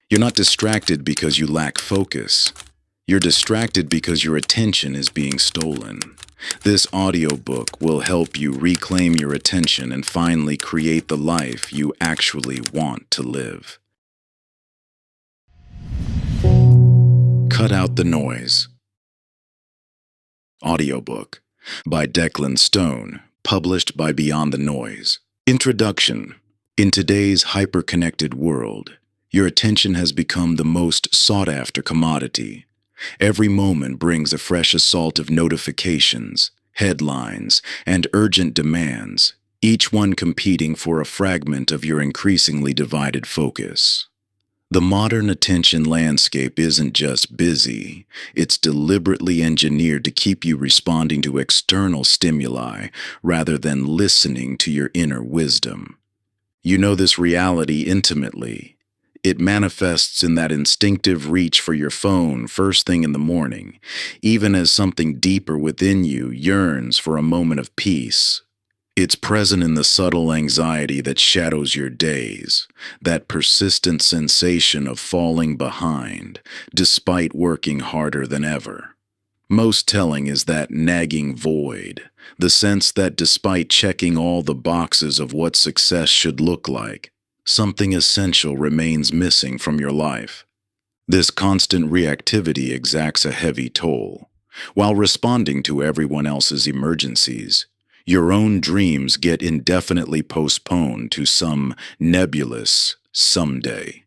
You're not distracted because you lack focus. You're distracted because your attention is being stolen. This audiobook will help you reclaim your attention and finally create the life you actually want to live. Cut Out the Noise. Audiobook by Declan Stone, published by Beyond the Noise. Introduction. In today's hyper-connected world, your attention has become the most sought-after commodity. Every moment brings a fresh assault of notifications, headlines, and urgent demands, each one competing for a fragment of your increasingly divided focus. The modern attention landscape isn't just busy, it's deliberately engineered to keep you responding to external stimuli rather than listening to your inner wisdom. You know this reality intimately. It manifests in that instinctive reach for your phone first thing in the morning, even as something deeper within you yearns for a moment of peace. It's present in the subtle anxiety that shadows your days, that persistent sensation of falling behind, despite working harder than ever. Most telling is that nagging void, the sense that despite checking all the boxes of what success should look like, something essential remains missing from your life. This constant reactivity exacts a heavy toll. While responding to everyone else's emergencies, your own dreams get indefinitely postponed to some nebulous someday.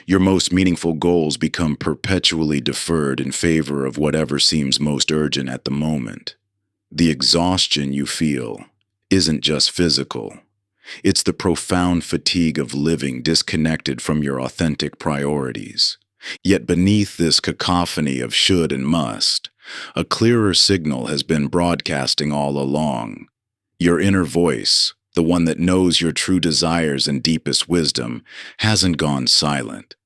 Your most meaningful goals become perpetually deferred in favor of whatever seems most urgent at the moment. The exhaustion you feel isn't just physical. It's the profound fatigue of living disconnected from your authentic priorities. Yet beneath this cacophony of should and must, a clearer signal has been broadcasting all along. Your inner voice, the one that knows your true desires and deepest wisdom, hasn't gone silent.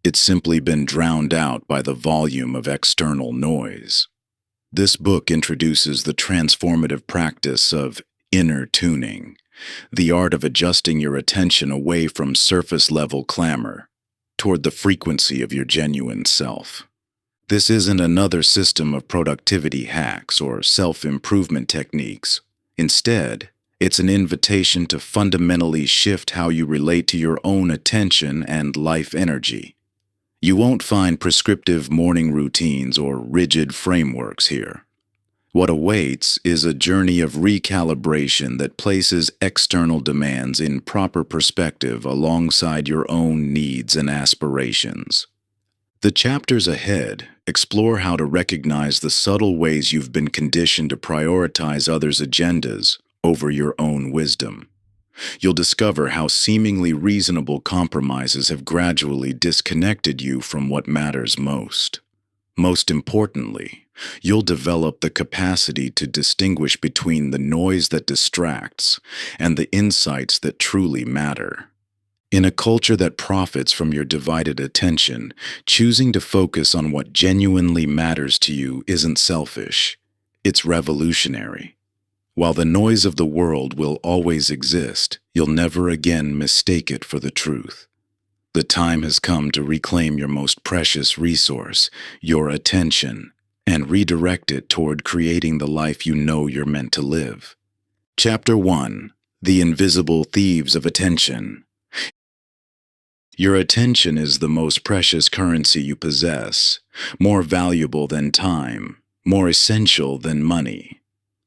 It's simply been drowned out by the volume of external noise. This book introduces the transformative practice of inner tuning, the art of adjusting your attention away from surface-level clamor toward the frequency of your genuine self. This isn't another system of productivity hacks or self-improvement techniques. Instead, it's an invitation to fundamentally shift how you relate to your own attention and life energy. You won't find prescriptive morning routines or rigid frameworks here. What awaits is a journey of recalibration that places external demands in proper perspective alongside your own needs and aspirations. The chapters ahead explore how to recognize the subtle ways you've been conditioned to prioritize others' agendas over your own wisdom. You'll discover how seemingly reasonable compromises have gradually disconnected you from what matters most. Most importantly, you'll develop the capacity to distinguish between the noise that distracts and the insights that truly matter. In a culture that profits from your divided attention, choosing to focus on what genuinely matters to you isn't selfish. It's revolutionary. While the noise of the world will always exist, you'll never again mistake it for the truth. The time has come to reclaim your most precious resource, your attention, and redirect it toward creating the life you know you're meant to live. Chapter 1. The Invisible Thieves of Attention. Your attention is the most precious currency you possess, more valuable than time, more essential than money.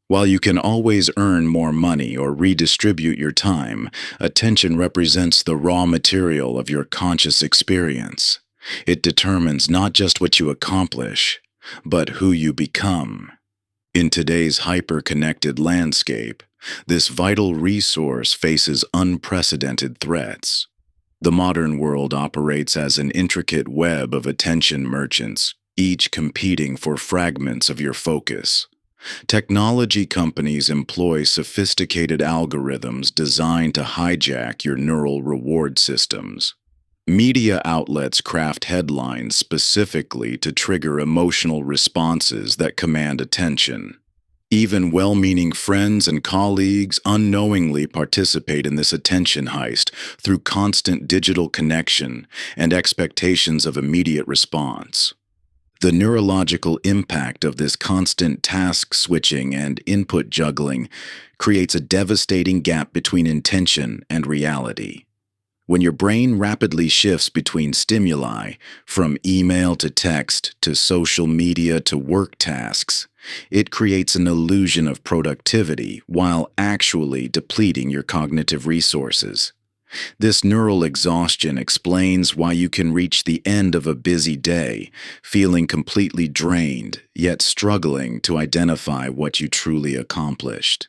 While you can always earn more money or redistribute your time, attention represents the raw material of your conscious experience. It determines not just what you accomplish, but who you become. In today's hyper-connected landscape, this vital resource faces unprecedented threats. The modern world operates as an intricate web of attention merchants, each competing for fragments of your focus. Technology companies employ sophisticated algorithms designed to hijack your neural reward systems. Media outlets craft headlines specifically to trigger emotional responses that command attention. Even well-meaning friends and colleagues unknowingly participate in this attention heist through constant digital connection and expectations of immediate response. The neurological impact of this constant task switching and input juggling creates a devastating gap between intention and reality. When your brain rapidly shifts between stimuli, from email to text to social media to work tasks, it creates an illusion of productivity while actually depleting your cognitive resources. This neural exhaustion explains why you can reach the end of a busy day feeling completely drained, yet struggling to identify what you truly accomplished.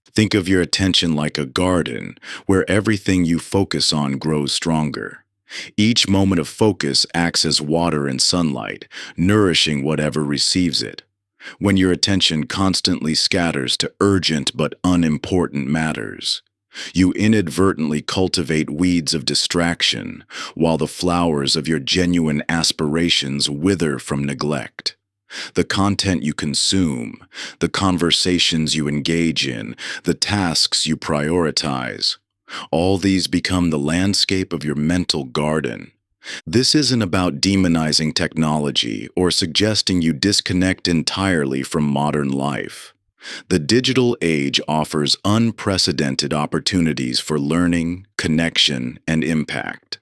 Think of your attention like a garden where everything you focus on grows stronger. Each moment of focus acts as water and sunlight, nourishing whatever receives it. When your attention constantly scatters to urgent but unimportant matters, you inadvertently cultivate weeds of distraction, while the flowers of your genuine aspirations wither from neglect. The content you consume, the conversations you engage in, the tasks you prioritize, all these become the landscape of your mental garden. This isn't about demonizing technology or suggesting you disconnect entirely from modern life. The digital age offers unprecedented opportunities for learning, connection, and impact.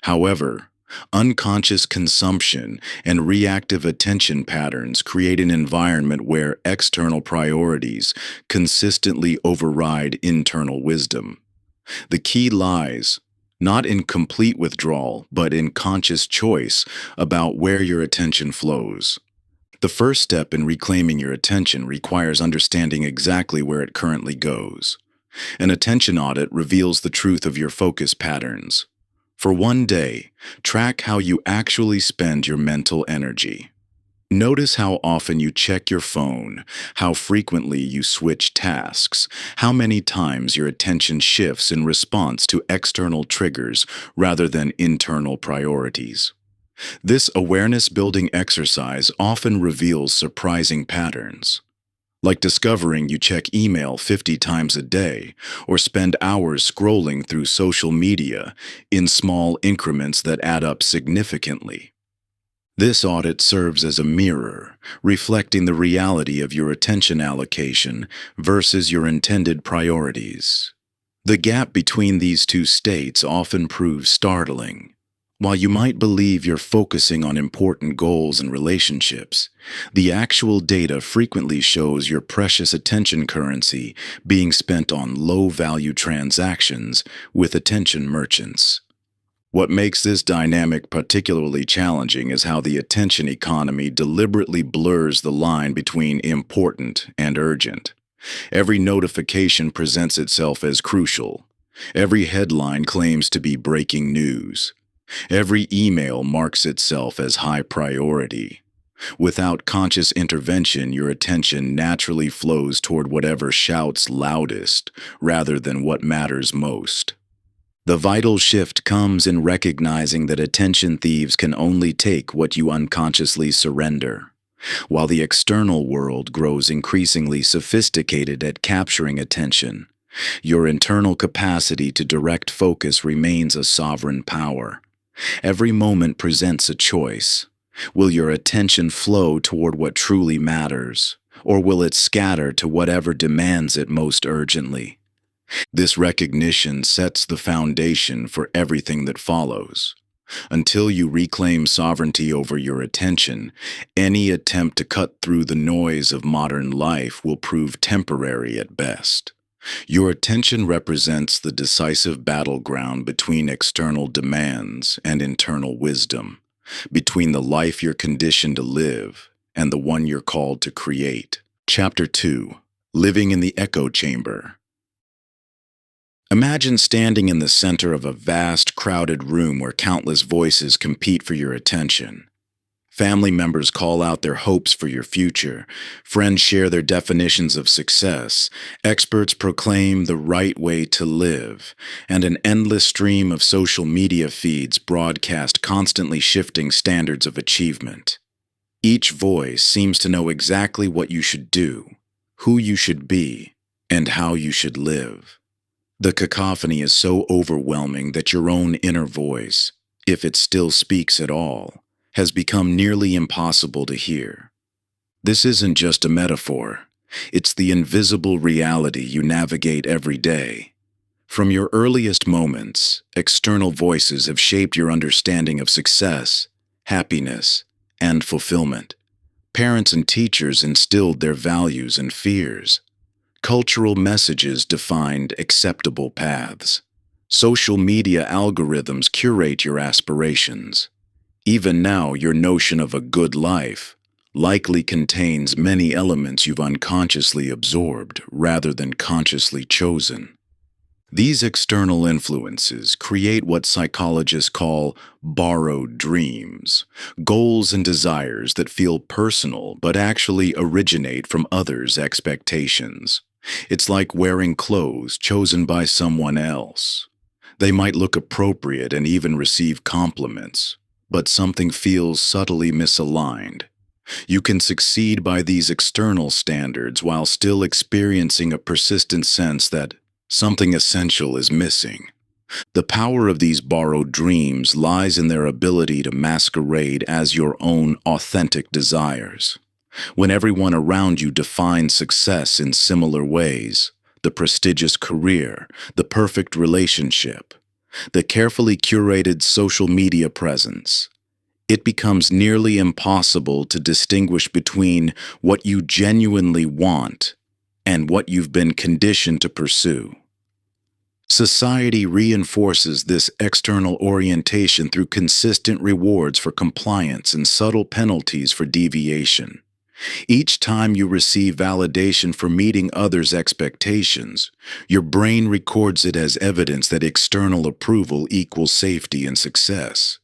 However, unconscious consumption and reactive attention patterns create an environment where external priorities consistently override internal wisdom. The key lies not in complete withdrawal, but in conscious choice about where your attention flows. The first step in reclaiming your attention requires understanding exactly where it currently goes. An attention audit reveals the truth of your focus patterns. For one day, track how you actually spend your mental energy. Notice how often you check your phone, how frequently you switch tasks, how many times your attention shifts in response to external triggers rather than internal priorities. This awareness-building exercise often reveals surprising patterns, like discovering you check email 50 times a day or spend hours scrolling through social media in small increments that add up significantly. This audit serves as a mirror, reflecting the reality of your attention allocation versus your intended priorities. The gap between these two states often proves startling. While you might believe you're focusing on important goals and relationships, the actual data frequently shows your precious attention currency being spent on low-value transactions with attention merchants. What makes this dynamic particularly challenging is how the attention economy deliberately blurs the line between important and urgent. Every notification presents itself as crucial. Every headline claims to be breaking news. Every email marks itself as high priority. Without conscious intervention, your attention naturally flows toward whatever shouts loudest rather than what matters most. The vital shift comes in recognizing that attention thieves can only take what you unconsciously surrender. While the external world grows increasingly sophisticated at capturing attention, your internal capacity to direct focus remains a sovereign power. Every moment presents a choice. Will your attention flow toward what truly matters, or will it scatter to whatever demands it most urgently? This recognition sets the foundation for everything that follows. Until you reclaim sovereignty over your attention, any attempt to cut through the noise of modern life will prove temporary at best. Your attention represents the decisive battleground between external demands and internal wisdom, between the life you're conditioned to live and the one you're called to create. Chapter 2. Living in the Echo Chamber. Imagine standing in the center of a vast, crowded room where countless voices compete for your attention. Family members call out their hopes for your future, friends share their definitions of success, experts proclaim the right way to live, and an endless stream of social media feeds broadcast constantly shifting standards of achievement. Each voice seems to know exactly what you should do, who you should be, and how you should live. The cacophony is so overwhelming that your own inner voice, if it still speaks at all, has become nearly impossible to hear. This isn't just a metaphor. It's the invisible reality you navigate every day. From your earliest moments, external voices have shaped your understanding of success, happiness, and fulfillment. Parents and teachers instilled their values and fears. Cultural messages defined acceptable paths. Social media algorithms curate your aspirations. Even now, your notion of a good life likely contains many elements you've unconsciously absorbed rather than consciously chosen. These external influences create what psychologists call borrowed dreams, goals and desires that feel personal but actually originate from others' expectations. It's like wearing clothes chosen by someone else. They might look appropriate and even receive compliments, but something feels subtly misaligned. You can succeed by these external standards while still experiencing a persistent sense that something essential is missing. The power of these borrowed dreams lies in their ability to masquerade as your own authentic desires. When everyone around you defines success in similar ways, the prestigious career, the perfect relationship, the carefully curated social media presence, it becomes nearly impossible to distinguish between what you genuinely want and what you've been conditioned to pursue. Society reinforces this external orientation through consistent rewards for compliance and subtle penalties for deviation. Each time you receive validation for meeting others' expectations, your brain records it as evidence that external approval equals safety and success.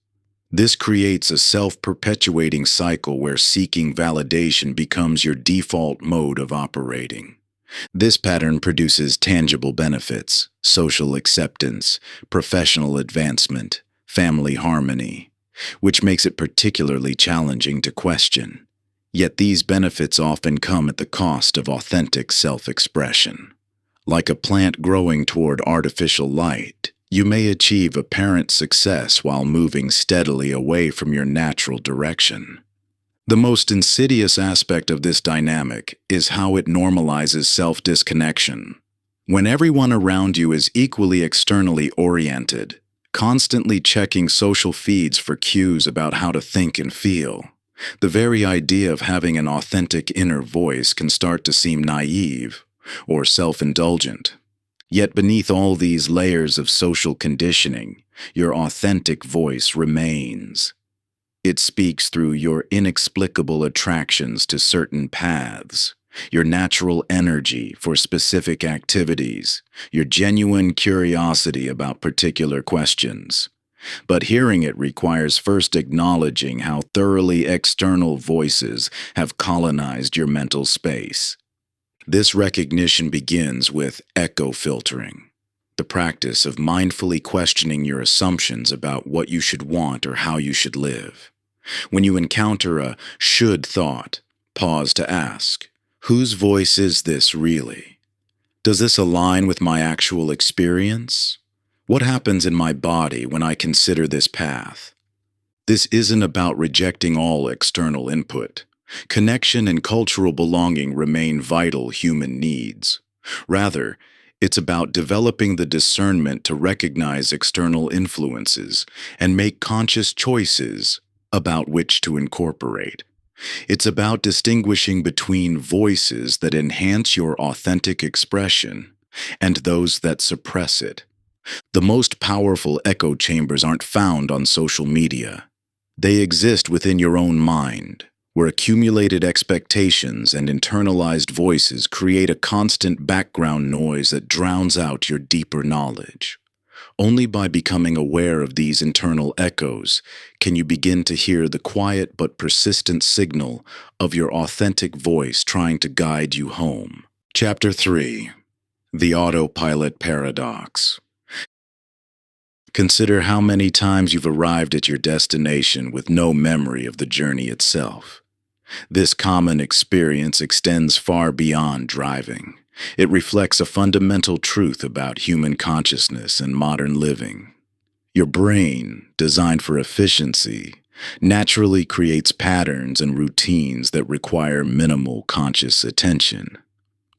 This creates a self-perpetuating cycle where seeking validation becomes your default mode of operating. This pattern produces tangible benefits, social acceptance, professional advancement, family harmony, which makes it particularly challenging to question. Yet these benefits often come at the cost of authentic self-expression. Like a plant growing toward artificial light, you may achieve apparent success while moving steadily away from your natural direction. The most insidious aspect of this dynamic is how it normalizes self-disconnection. When everyone around you is equally externally oriented, constantly checking social feeds for cues about how to think and feel, the very idea of having an authentic inner voice can start to seem naive or self-indulgent. Yet beneath all these layers of social conditioning, your authentic voice remains. It speaks through your inexplicable attractions to certain paths, your natural energy for specific activities, your genuine curiosity about particular questions. But hearing it requires first acknowledging how thoroughly external voices have colonized your mental space. This recognition begins with echo filtering, the practice of mindfully questioning your assumptions about what you should want or how you should live. When you encounter a should thought, pause to ask, whose voice is this really? Does this align with my actual experience? What happens in my body when I consider this path? This isn't about rejecting all external input. Connection and cultural belonging remain vital human needs. Rather, it's about developing the discernment to recognize external influences and make conscious choices about which to incorporate. It's about distinguishing between voices that enhance your authentic expression and those that suppress it. The most powerful echo chambers aren't found on social media. They exist within your own mind, where accumulated expectations and internalized voices create a constant background noise that drowns out your deeper knowledge. Only by becoming aware of these internal echoes can you begin to hear the quiet but persistent signal of your authentic voice trying to guide you home. Chapter 3. The Autopilot Paradox. Consider how many times you've arrived at your destination with no memory of the journey itself. This common experience extends far beyond driving. It reflects a fundamental truth about human consciousness and modern living. Your brain, designed for efficiency, naturally creates patterns and routines that require minimal conscious attention.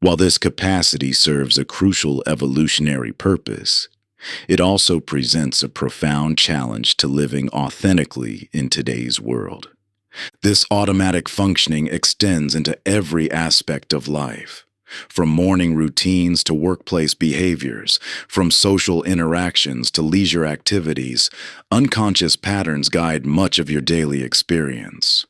While this capacity serves a crucial evolutionary purpose, it also presents a profound challenge to living authentically in today's world. This automatic functioning extends into every aspect of life, from morning routines to workplace behaviors, from social interactions to leisure activities. Unconscious patterns guide much of your daily experience.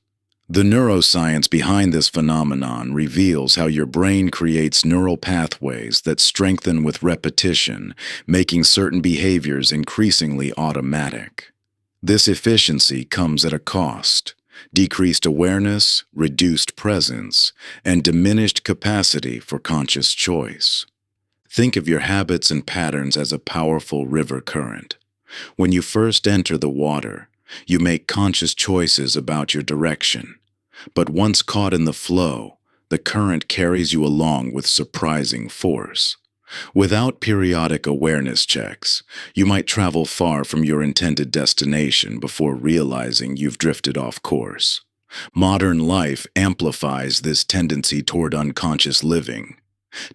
The neuroscience behind this phenomenon reveals how your brain creates neural pathways that strengthen with repetition, making certain behaviors increasingly automatic. This efficiency comes at a cost: decreased awareness, reduced presence, and diminished capacity for conscious choice. Think of your habits and patterns as a powerful river current. When you first enter the water, you make conscious choices about your direction. But once caught in the flow, the current carries you along with surprising force. Without periodic awareness checks, you might travel far from your intended destination before realizing you've drifted off course. Modern life amplifies this tendency toward unconscious living.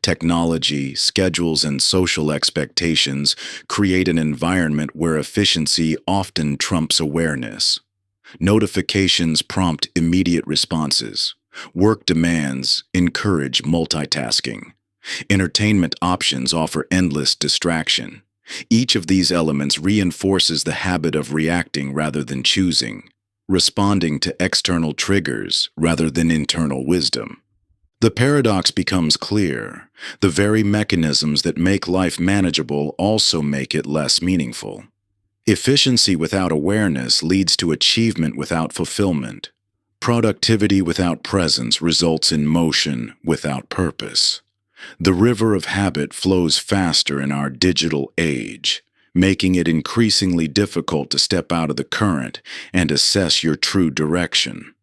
Technology, schedules, and social expectations create an environment where efficiency often trumps awareness. Notifications prompt immediate responses. Work demands encourage multitasking. Entertainment options offer endless distraction. Each of these elements reinforces the habit of reacting rather than choosing, responding to external triggers rather than internal wisdom. The paradox becomes clear. The very mechanisms that make life manageable also make it less meaningful. Efficiency without awareness leads to achievement without fulfillment. Productivity without presence results in motion without purpose. The river of habit flows faster in our digital age, making it increasingly difficult to step out of the current and assess your true direction.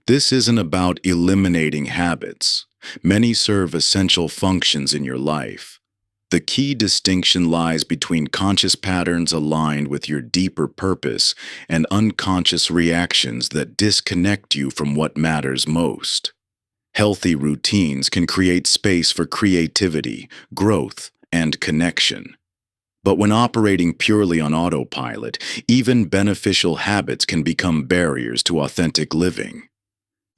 This isn't about eliminating habits. Many serve essential functions in your life. The key distinction lies between conscious patterns aligned with your deeper purpose and unconscious reactions that disconnect you from what matters most. Healthy routines can create space for creativity, growth, and connection. But when operating purely on autopilot, even beneficial habits can become barriers to authentic living.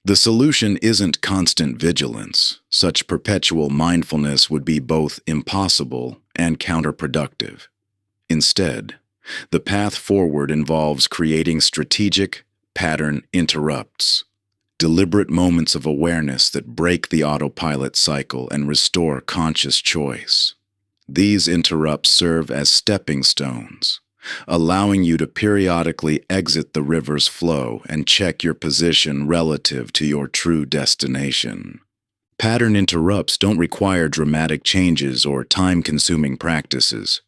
The solution isn't constant vigilance. Such perpetual mindfulness would be both impossible and counterproductive. Instead, the path forward involves creating strategic pattern interrupts, deliberate moments of awareness that break the autopilot cycle and restore conscious choice. These interrupts serve as stepping stones, allowing you to periodically exit the river's flow and check your position relative to your true destination. Pattern interrupts don't require dramatic changes or time-consuming practices.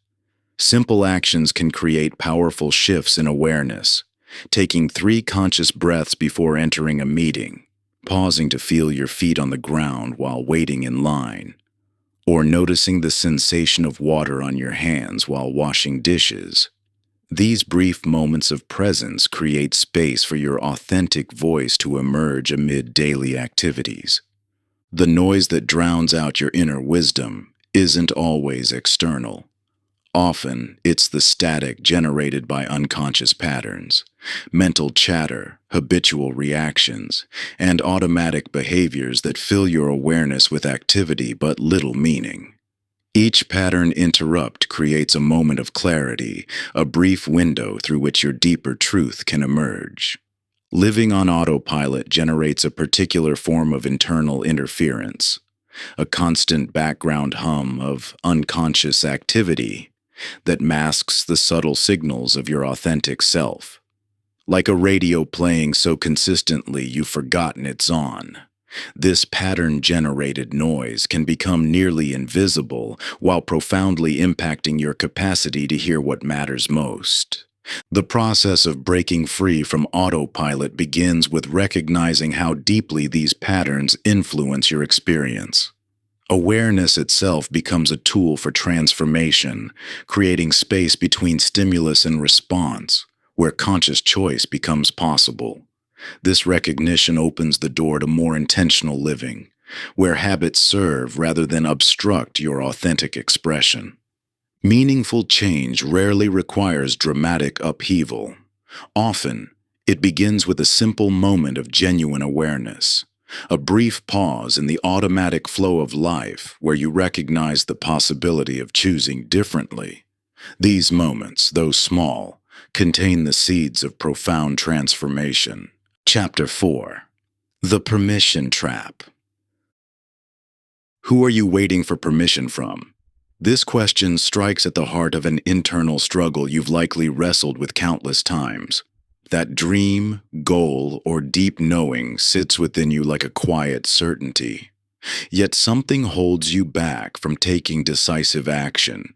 Simple actions can create powerful shifts in awareness, taking 3 conscious breaths before entering a meeting, pausing to feel your feet on the ground while waiting in line, or noticing the sensation of water on your hands while washing dishes. These brief moments of presence create space for your authentic voice to emerge amid daily activities. The noise that drowns out your inner wisdom isn't always external. Often, it's the static generated by unconscious patterns, mental chatter, habitual reactions, and automatic behaviors that fill your awareness with activity but little meaning. Each pattern interrupt creates a moment of clarity, a brief window through which your deeper truth can emerge. Living on autopilot generates a particular form of internal interference, a constant background hum of unconscious activity that masks the subtle signals of your authentic self. Like a radio playing so consistently you've forgotten it's on. This pattern-generated noise can become nearly invisible while profoundly impacting your capacity to hear what matters most. The process of breaking free from autopilot begins with recognizing how deeply these patterns influence your experience. Awareness itself becomes a tool for transformation, creating space between stimulus and response, where conscious choice becomes possible. This recognition opens the door to more intentional living, where habits serve rather than obstruct your authentic expression. Meaningful change rarely requires dramatic upheaval. Often, it begins with a simple moment of genuine awareness, a brief pause in the automatic flow of life where you recognize the possibility of choosing differently. These moments, though small, contain the seeds of profound transformation. Chapter 4. The Permission Trap. Who are you waiting for permission from? This question strikes at the heart of an internal struggle you've likely wrestled with countless times. That dream, goal, or deep knowing sits within you like a quiet certainty. Yet something holds you back from taking decisive action.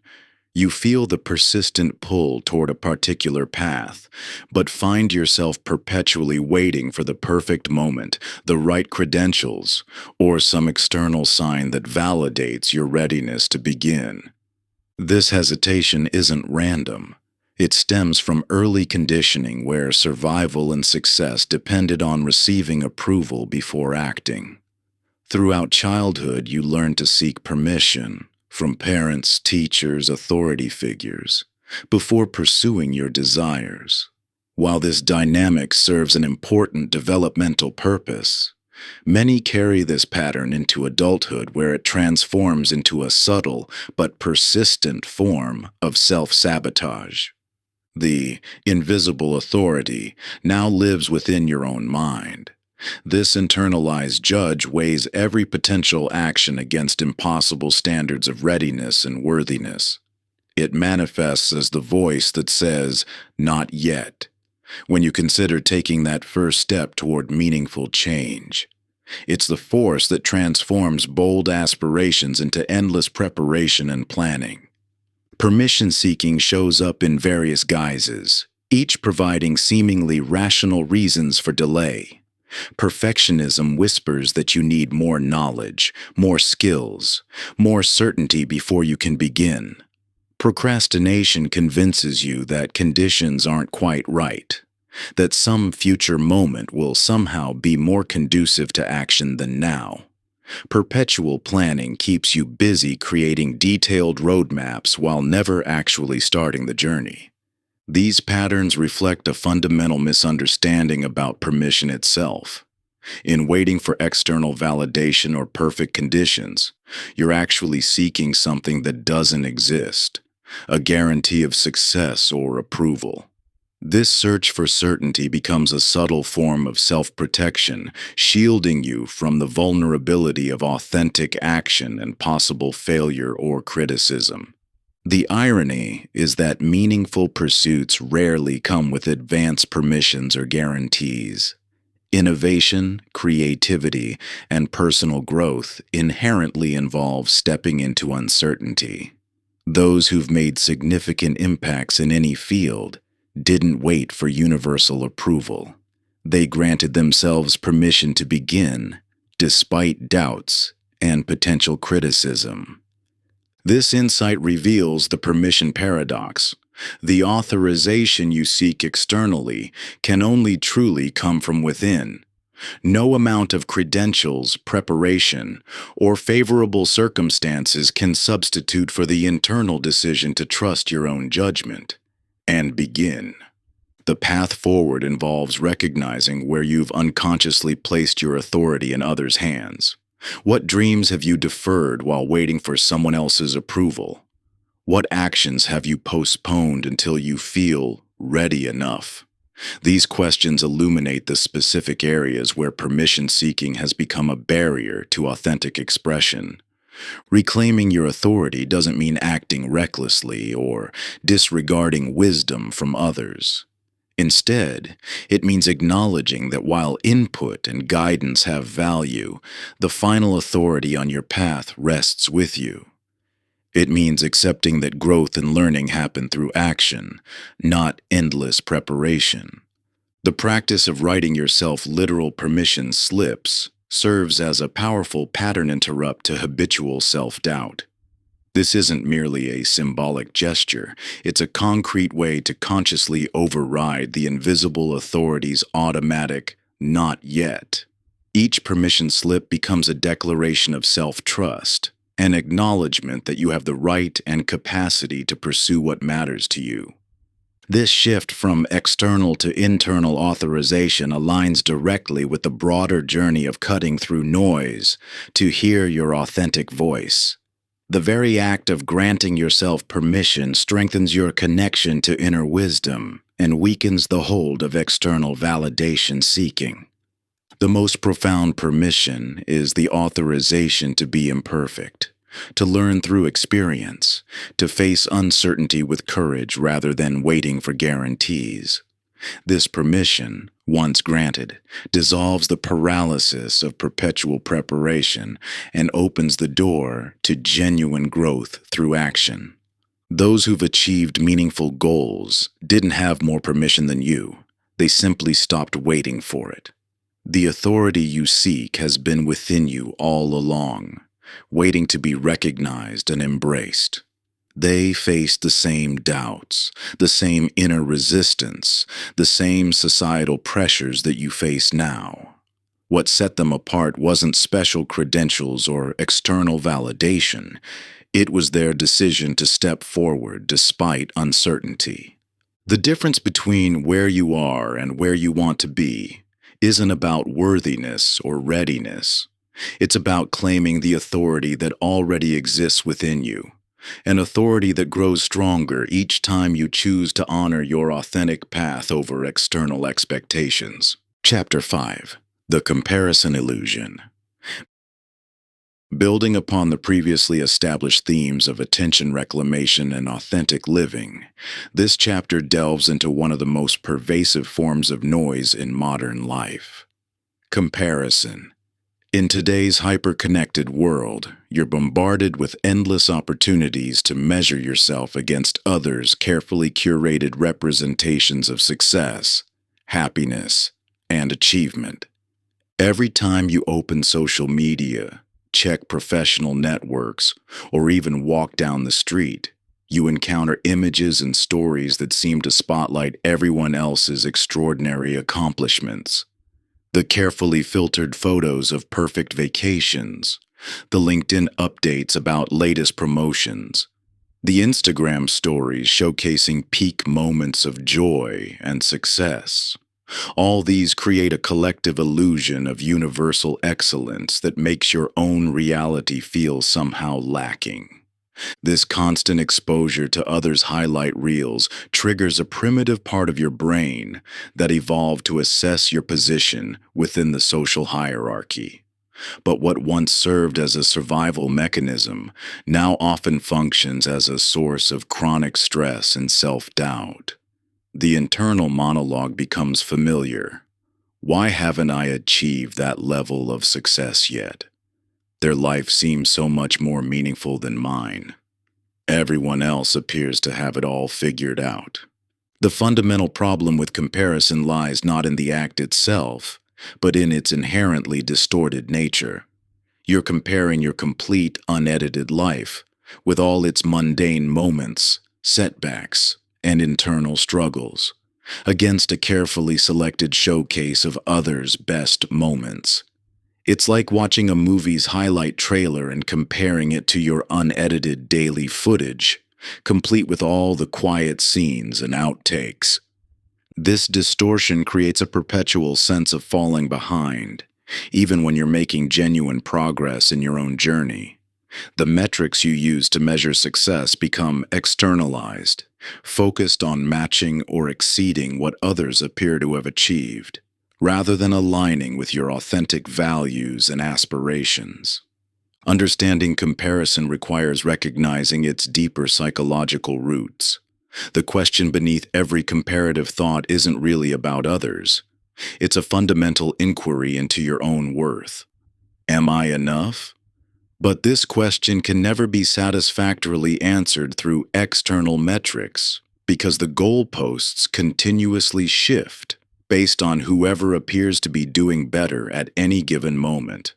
You feel the persistent pull toward a particular path, but find yourself perpetually waiting for the perfect moment, the right credentials, or some external sign that validates your readiness to begin. This hesitation isn't random. It stems from early conditioning where survival and success depended on receiving approval before acting. Throughout childhood, you learn to seek permission from parents, teachers, authority figures, before pursuing your desires. While this dynamic serves an important developmental purpose, many carry this pattern into adulthood where it transforms into a subtle but persistent form of self-sabotage. The invisible authority now lives within your own mind. This internalized judge weighs every potential action against impossible standards of readiness and worthiness. It manifests as the voice that says, "Not yet," when you consider taking that first step toward meaningful change. It's the force that transforms bold aspirations into endless preparation and planning. Permission seeking shows up in various guises, each providing seemingly rational reasons for delay. Perfectionism whispers that you need more knowledge, more skills, more certainty before you can begin. Procrastination convinces you that conditions aren't quite right, that some future moment will somehow be more conducive to action than now. Perpetual planning keeps you busy creating detailed roadmaps while never actually starting the journey. These patterns reflect a fundamental misunderstanding about permission itself. In waiting for external validation or perfect conditions, you're actually seeking something that doesn't exist, a guarantee of success or approval. This search for certainty becomes a subtle form of self-protection, shielding you from the vulnerability of authentic action and possible failure or criticism. The irony is that meaningful pursuits rarely come with advance permissions or guarantees. Innovation, creativity, and personal growth inherently involve stepping into uncertainty. Those who've made significant impacts in any field didn't wait for universal approval. They granted themselves permission to begin, despite doubts and potential criticism. This insight reveals the permission paradox. The authorization you seek externally can only truly come from within. No amount of credentials, preparation, or favorable circumstances can substitute for the internal decision to trust your own judgment and begin. The path forward involves recognizing where you've unconsciously placed your authority in others' hands. What dreams have you deferred while waiting for someone else's approval? What actions have you postponed until you feel ready enough? These questions illuminate the specific areas where permission seeking has become a barrier to authentic expression. Reclaiming your authority doesn't mean acting recklessly or disregarding wisdom from others. Instead, it means acknowledging that while input and guidance have value, the final authority on your path rests with you. It means accepting that growth and learning happen through action, not endless preparation. The practice of writing yourself literal permission slips serves as a powerful pattern interrupt to habitual self-doubt. This isn't merely a symbolic gesture, it's a concrete way to consciously override the invisible authority's automatic, "not yet." Each permission slip becomes a declaration of self-trust, an acknowledgement that you have the right and capacity to pursue what matters to you. This shift from external to internal authorization aligns directly with the broader journey of cutting through noise to hear your authentic voice. The very act of granting yourself permission strengthens your connection to inner wisdom and weakens the hold of external validation seeking. The most profound permission is the authorization to be imperfect, to learn through experience, to face uncertainty with courage rather than waiting for guarantees. This permission, once granted, dissolves the paralysis of perpetual preparation and opens the door to genuine growth through action. Those who've achieved meaningful goals didn't have more permission than you. They simply stopped waiting for it. The authority you seek has been within you all along, waiting to be recognized and embraced. They faced the same doubts, the same inner resistance, the same societal pressures that you face now. What set them apart wasn't special credentials or external validation. It was their decision to step forward despite uncertainty. The difference between where you are and where you want to be isn't about worthiness or readiness. It's about claiming the authority that already exists within you, an authority that grows stronger each time you choose to honor your authentic path over external expectations. Chapter 5. The Comparison Illusion. Building upon the previously established themes of attention reclamation and authentic living, this chapter delves into one of the most pervasive forms of noise in modern life: comparison. In today's hyper-connected world, you're bombarded with endless opportunities to measure yourself against others' carefully curated representations of success, happiness, and achievement. Every time you open social media, check professional networks, or even walk down the street, you encounter images and stories that seem to spotlight everyone else's extraordinary accomplishments. The carefully filtered photos of perfect vacations, the LinkedIn updates about latest promotions, the Instagram stories showcasing peak moments of joy and success. All these create a collective illusion of universal excellence that makes your own reality feel somehow lacking. This constant exposure to others' highlight reels triggers a primitive part of your brain that evolved to assess your position within the social hierarchy. But what once served as a survival mechanism now often functions as a source of chronic stress and self-doubt. The internal monologue becomes familiar. Why haven't I achieved that level of success yet? Their life seems so much more meaningful than mine. Everyone else appears to have it all figured out. The fundamental problem with comparison lies not in the act itself, but in its inherently distorted nature. You're comparing your complete, unedited life, with all its mundane moments, setbacks, and internal struggles, against a carefully selected showcase of others' best moments. It's like watching a movie's highlight trailer and comparing it to your unedited daily footage, complete with all the quiet scenes and outtakes. This distortion creates a perpetual sense of falling behind, even when you're making genuine progress in your own journey. The metrics you use to measure success become externalized, focused on matching or exceeding what others appear to have achieved, rather than aligning with your authentic values and aspirations. Understanding comparison requires recognizing its deeper psychological roots. The question beneath every comparative thought isn't really about others. It's a fundamental inquiry into your own worth. Am I enough? But this question can never be satisfactorily answered through external metrics because the goalposts continuously shift based on whoever appears to be doing better at any given moment.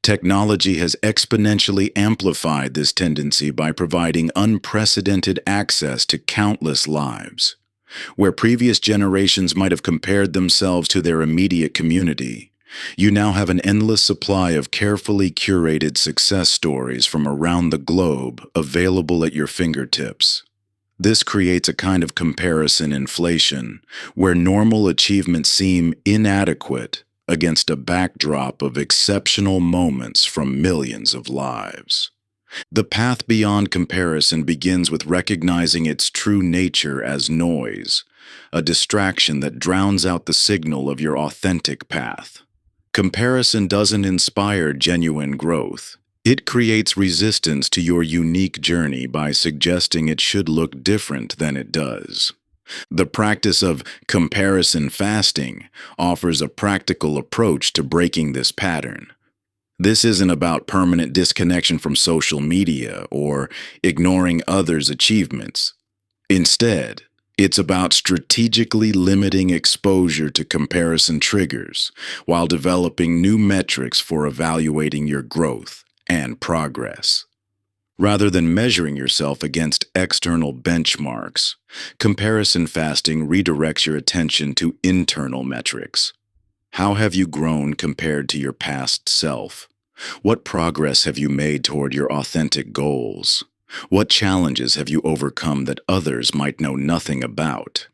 Technology has exponentially amplified this tendency by providing unprecedented access to countless lives. Where previous generations might have compared themselves to their immediate community, you now have an endless supply of carefully curated success stories from around the globe available at your fingertips. This creates a kind of comparison inflation, where normal achievements seem inadequate against a backdrop of exceptional moments from millions of lives. The path beyond comparison begins with recognizing its true nature as noise, a distraction that drowns out the signal of your authentic path. Comparison doesn't inspire genuine growth. It creates resistance to your unique journey by suggesting it should look different than it does. The practice of comparison fasting offers a practical approach to breaking this pattern. This isn't about permanent disconnection from social media or ignoring others' achievements. Instead, it's about strategically limiting exposure to comparison triggers while developing new metrics for evaluating your growth and progress. Rather than measuring yourself against external benchmarks, comparison fasting redirects your attention to internal metrics. How have you grown compared to your past self? What progress have you made toward your authentic goals? What challenges have you overcome that others might know nothing about?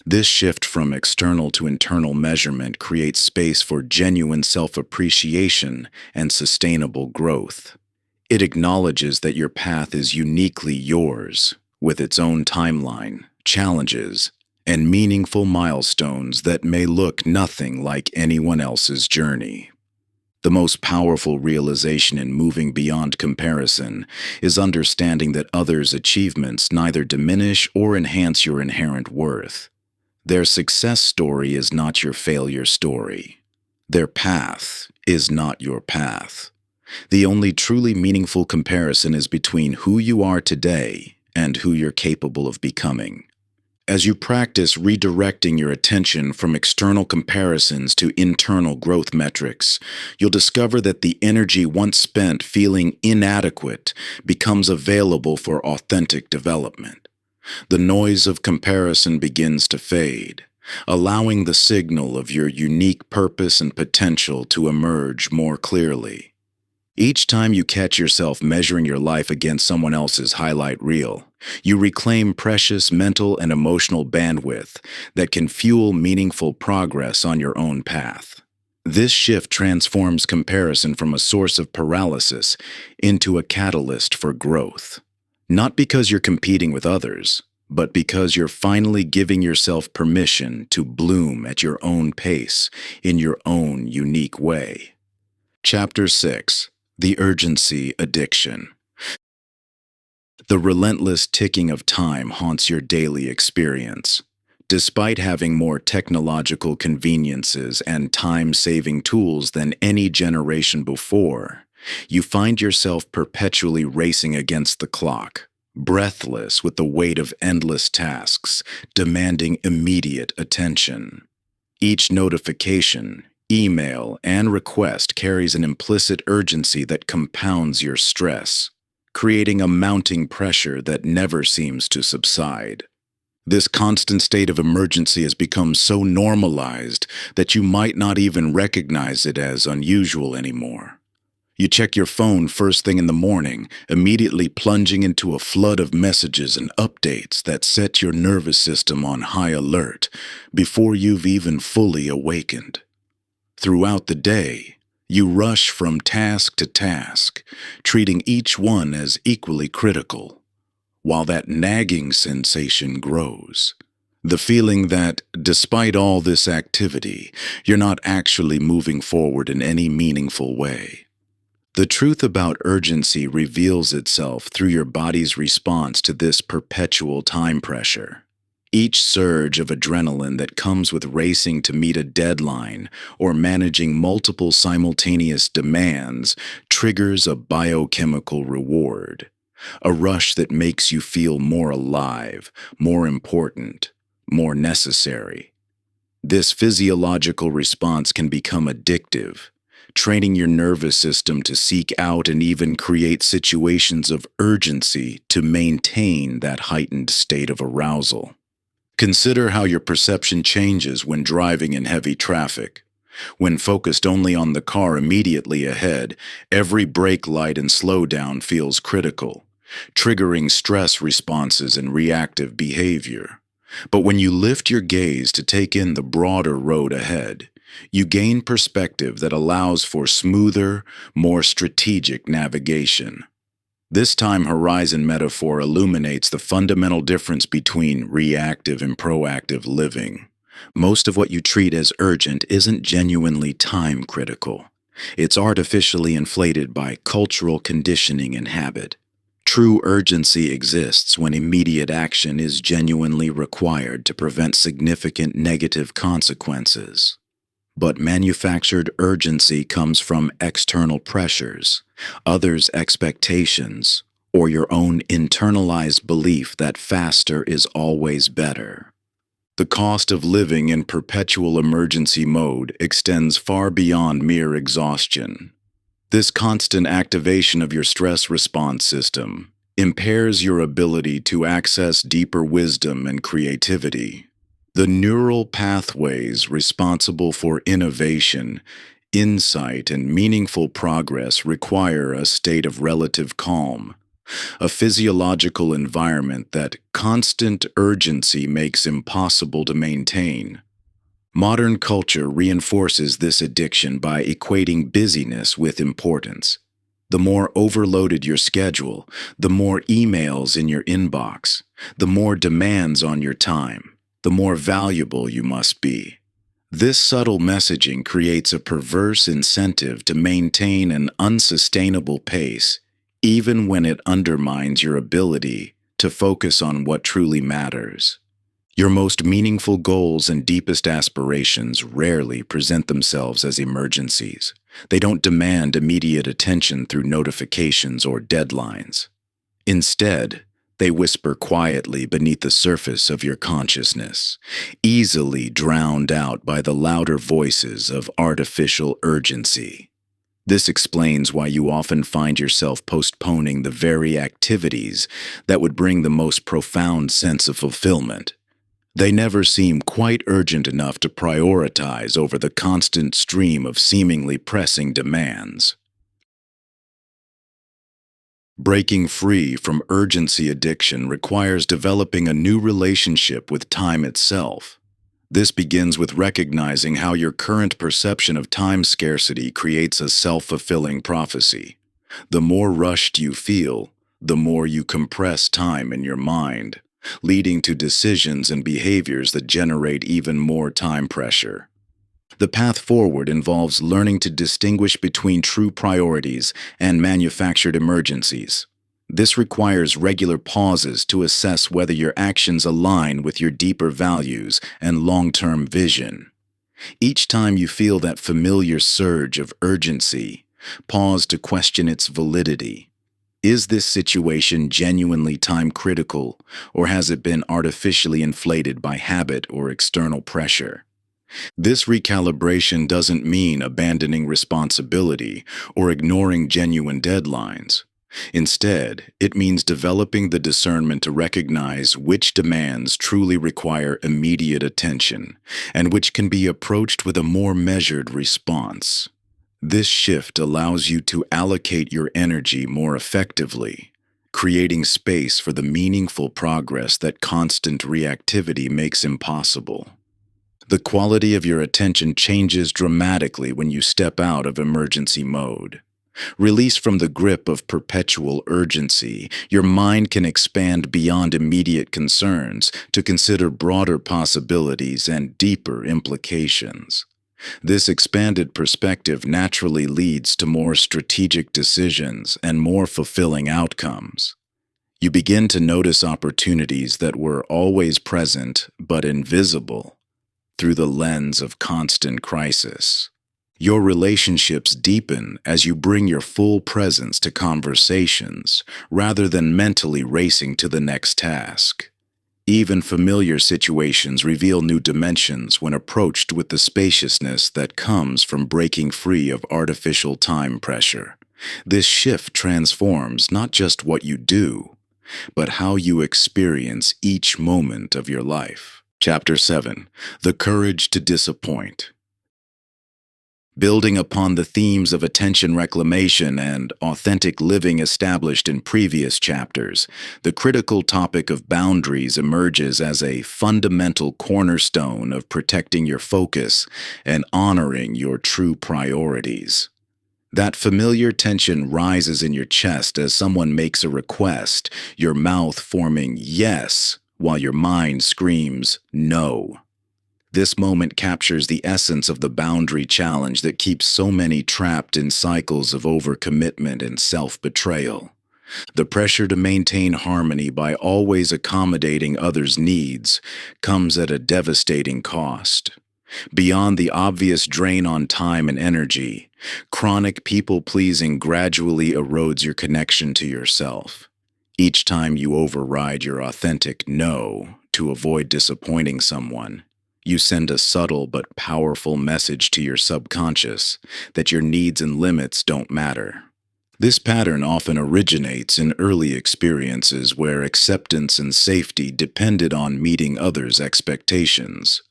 This shift from external to internal measurement creates space for genuine self-appreciation and sustainable growth. It acknowledges that your path is uniquely yours, with its own timeline, challenges, and meaningful milestones that may look nothing like anyone else's journey. The most powerful realization in moving beyond comparison is understanding that others' achievements neither diminish or enhance your inherent worth. Their success story is not your failure story. Their path is not your path. The only truly meaningful comparison is between who you are today and who you're capable of becoming. As you practice redirecting your attention from external comparisons to internal growth metrics, you'll discover that the energy once spent feeling inadequate becomes available for authentic development. The noise of comparison begins to fade, allowing the signal of your unique purpose and potential to emerge more clearly. Each time you catch yourself measuring your life against someone else's highlight reel, you reclaim precious mental and emotional bandwidth that can fuel meaningful progress on your own path. This shift transforms comparison from a source of paralysis into a catalyst for growth. Not because you're competing with others, but because you're finally giving yourself permission to bloom at your own pace in your own unique way. Chapter 6. The Urgency Addiction. The relentless ticking of time haunts your daily experience. Despite having more technological conveniences and time-saving tools than any generation before, you find yourself perpetually racing against the clock, breathless with the weight of endless tasks, demanding immediate attention. Each notification, email, and request carries an implicit urgency that compounds your stress, creating a mounting pressure that never seems to subside. This constant state of emergency has become so normalized that you might not even recognize it as unusual anymore. You check your phone first thing in the morning, immediately plunging into a flood of messages and updates that set your nervous system on high alert before you've even fully awakened. Throughout the day, you rush from task to task, treating each one as equally critical, while that nagging sensation grows. The feeling that, despite all this activity, you're not actually moving forward in any meaningful way. The truth about urgency reveals itself through your body's response to this perpetual time pressure. Each surge of adrenaline that comes with racing to meet a deadline or managing multiple simultaneous demands triggers a biochemical reward, a rush that makes you feel more alive, more important, more necessary. This physiological response can become addictive, training your nervous system to seek out and even create situations of urgency to maintain that heightened state of arousal. Consider how your perception changes when driving in heavy traffic. When focused only on the car immediately ahead, every brake light and slowdown feels critical, triggering stress responses and reactive behavior. But when you lift your gaze to take in the broader road ahead, you gain perspective that allows for smoother, more strategic navigation. This time horizon metaphor illuminates the fundamental difference between reactive and proactive living. Most of what you treat as urgent isn't genuinely time critical. It's artificially inflated by cultural conditioning and habit. True urgency exists when immediate action is genuinely required to prevent significant negative consequences. But manufactured urgency comes from external pressures, others' expectations, or your own internalized belief that faster is always better. The cost of living in perpetual emergency mode extends far beyond mere exhaustion. This constant activation of your stress response system impairs your ability to access deeper wisdom and creativity. The neural pathways responsible for innovation, insight, and meaningful progress require a state of relative calm, a physiological environment that constant urgency makes impossible to maintain. Modern culture reinforces this addiction by equating busyness with importance. The more overloaded your schedule, the more emails in your inbox, the more demands on your time, the more valuable you must be. This subtle messaging creates a perverse incentive to maintain an unsustainable pace, even when it undermines your ability to focus on what truly matters. Your most meaningful goals and deepest aspirations rarely present themselves as emergencies. They don't demand immediate attention through notifications or deadlines. Instead, they whisper quietly beneath the surface of your consciousness, easily drowned out by the louder voices of artificial urgency. This explains why you often find yourself postponing the very activities that would bring the most profound sense of fulfillment. They never seem quite urgent enough to prioritize over the constant stream of seemingly pressing demands. Breaking free from urgency addiction requires developing a new relationship with time itself. This begins with recognizing how your current perception of time scarcity creates a self-fulfilling prophecy. The more rushed you feel, the more you compress time in your mind, leading to decisions and behaviors that generate even more time pressure. The path forward involves learning to distinguish between true priorities and manufactured emergencies. This requires regular pauses to assess whether your actions align with your deeper values and long-term vision. Each time you feel that familiar surge of urgency, pause to question its validity. Is this situation genuinely time-critical, or has it been artificially inflated by habit or external pressure? This recalibration doesn't mean abandoning responsibility or ignoring genuine deadlines. Instead, it means developing the discernment to recognize which demands truly require immediate attention and which can be approached with a more measured response. This shift allows you to allocate your energy more effectively, creating space for the meaningful progress that constant reactivity makes impossible. The quality of your attention changes dramatically when you step out of emergency mode. Released from the grip of perpetual urgency, your mind can expand beyond immediate concerns to consider broader possibilities and deeper implications. This expanded perspective naturally leads to more strategic decisions and more fulfilling outcomes. You begin to notice opportunities that were always present but invisible through the lens of constant crisis. Your relationships deepen as you bring your full presence to conversations rather than mentally racing to the next task. Even familiar situations reveal new dimensions when approached with the spaciousness that comes from breaking free of artificial time pressure. This shift transforms not just what you do, but how you experience each moment of your life. Chapter 7. The Courage to Disappoint. Building upon the themes of attention reclamation and authentic living established in previous chapters, the critical topic of boundaries emerges as a fundamental cornerstone of protecting your focus and honoring your true priorities. That familiar tension rises in your chest as someone makes a request, your mouth forming yes while your mind screams no. This moment captures the essence of the boundary challenge that keeps so many trapped in cycles of overcommitment and self-betrayal. The pressure to maintain harmony by always accommodating others' needs comes at a devastating cost. Beyond the obvious drain on time and energy, chronic people-pleasing gradually erodes your connection to yourself. Each time you override your authentic no to avoid disappointing someone, you send a subtle but powerful message to your subconscious that your needs and limits don't matter. This pattern often originates in early experiences where acceptance and safety depended on meeting others' expectations.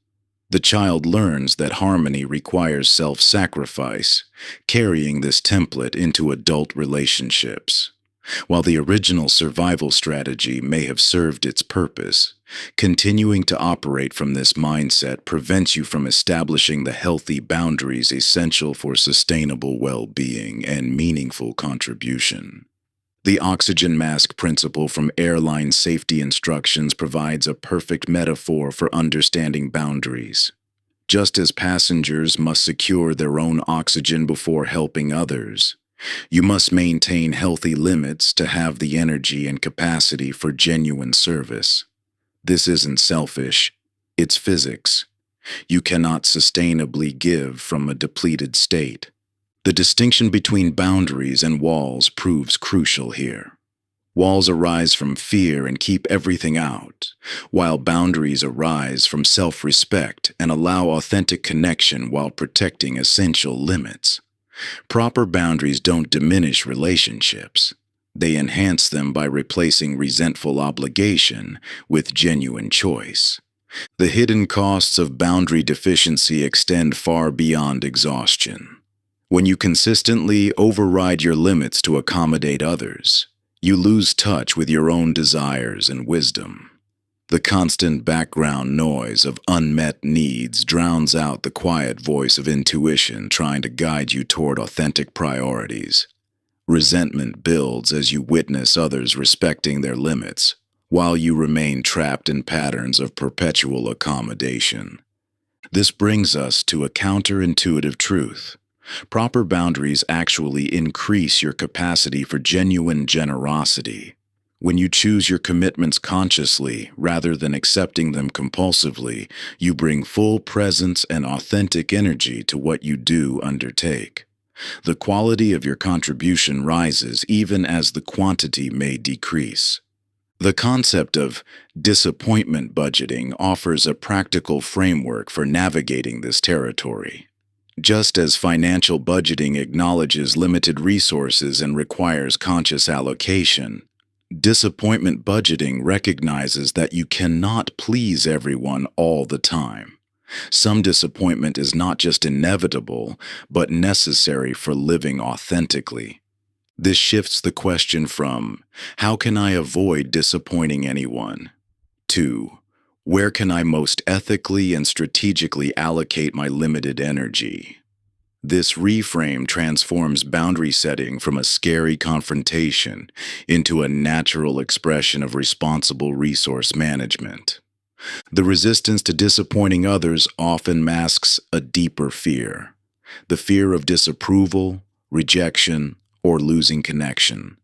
The child learns that harmony requires self-sacrifice, carrying this template into adult relationships. While the original survival strategy may have served its purpose, continuing to operate from this mindset prevents you from establishing the healthy boundaries essential for sustainable well-being and meaningful contribution. The oxygen mask principle from airline safety instructions provides a perfect metaphor for understanding boundaries. Just as passengers must secure their own oxygen before helping others, you must maintain healthy limits to have the energy and capacity for genuine service. This isn't selfish, it's physics. You cannot sustainably give from a depleted state. The distinction between boundaries and walls proves crucial here. Walls arise from fear and keep everything out, while boundaries arise from self-respect and allow authentic connection while protecting essential limits. Proper boundaries don't diminish relationships. They enhance them by replacing resentful obligation with genuine choice. The hidden costs of boundary deficiency extend far beyond exhaustion. When you consistently override your limits to accommodate others, you lose touch with your own desires and wisdom. The constant background noise of unmet needs drowns out the quiet voice of intuition trying to guide you toward authentic priorities. Resentment builds as you witness others respecting their limits, while you remain trapped in patterns of perpetual accommodation. This brings us to a counterintuitive truth. Proper boundaries actually increase your capacity for genuine generosity. When you choose your commitments consciously rather than accepting them compulsively, you bring full presence and authentic energy to what you do undertake. The quality of your contribution rises even as the quantity may decrease. The concept of disappointment budgeting offers a practical framework for navigating this territory. Just as financial budgeting acknowledges limited resources and requires conscious allocation, disappointment budgeting recognizes that you cannot please everyone all the time. Some disappointment is not just inevitable, but necessary for living authentically. This shifts the question from, how can I avoid disappointing anyone? To, where can I most ethically and strategically allocate my limited energy? This reframe transforms boundary setting from a scary confrontation into a natural expression of responsible resource management. The resistance to disappointing others often masks a deeper fear, the fear of disapproval, rejection, or losing connection.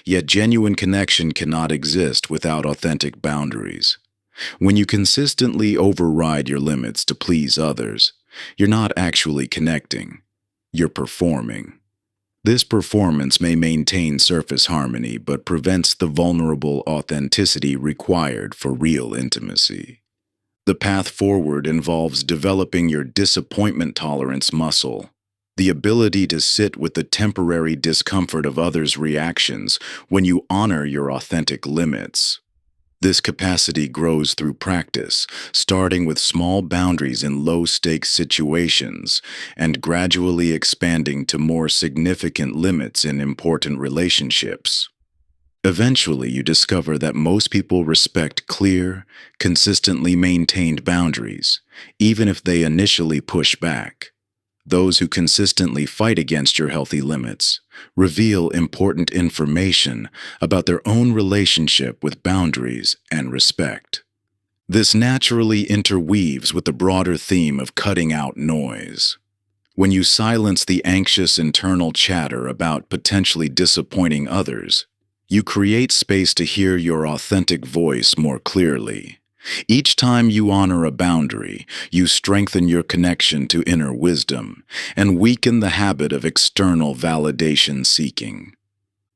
Yet genuine connection cannot exist without authentic boundaries. When you consistently override your limits to please others, you're not actually connecting, you're performing. This performance may maintain surface harmony but prevents the vulnerable authenticity required for real intimacy. The path forward involves developing your disappointment tolerance muscle, the ability to sit with the temporary discomfort of others' reactions when you honor your authentic limits. This capacity grows through practice, starting with small boundaries in low-stakes situations and gradually expanding to more significant limits in important relationships. Eventually, you discover that most people respect clear, consistently maintained boundaries, even if they initially push back. Those who consistently fight against your healthy limits reveal important information about their own relationship with boundaries and respect. This naturally interweaves with the broader theme of cutting out noise. When you silence the anxious internal chatter about potentially disappointing others, you create space to hear your authentic voice more clearly. Each time you honor a boundary, you strengthen your connection to inner wisdom and weaken the habit of external validation seeking.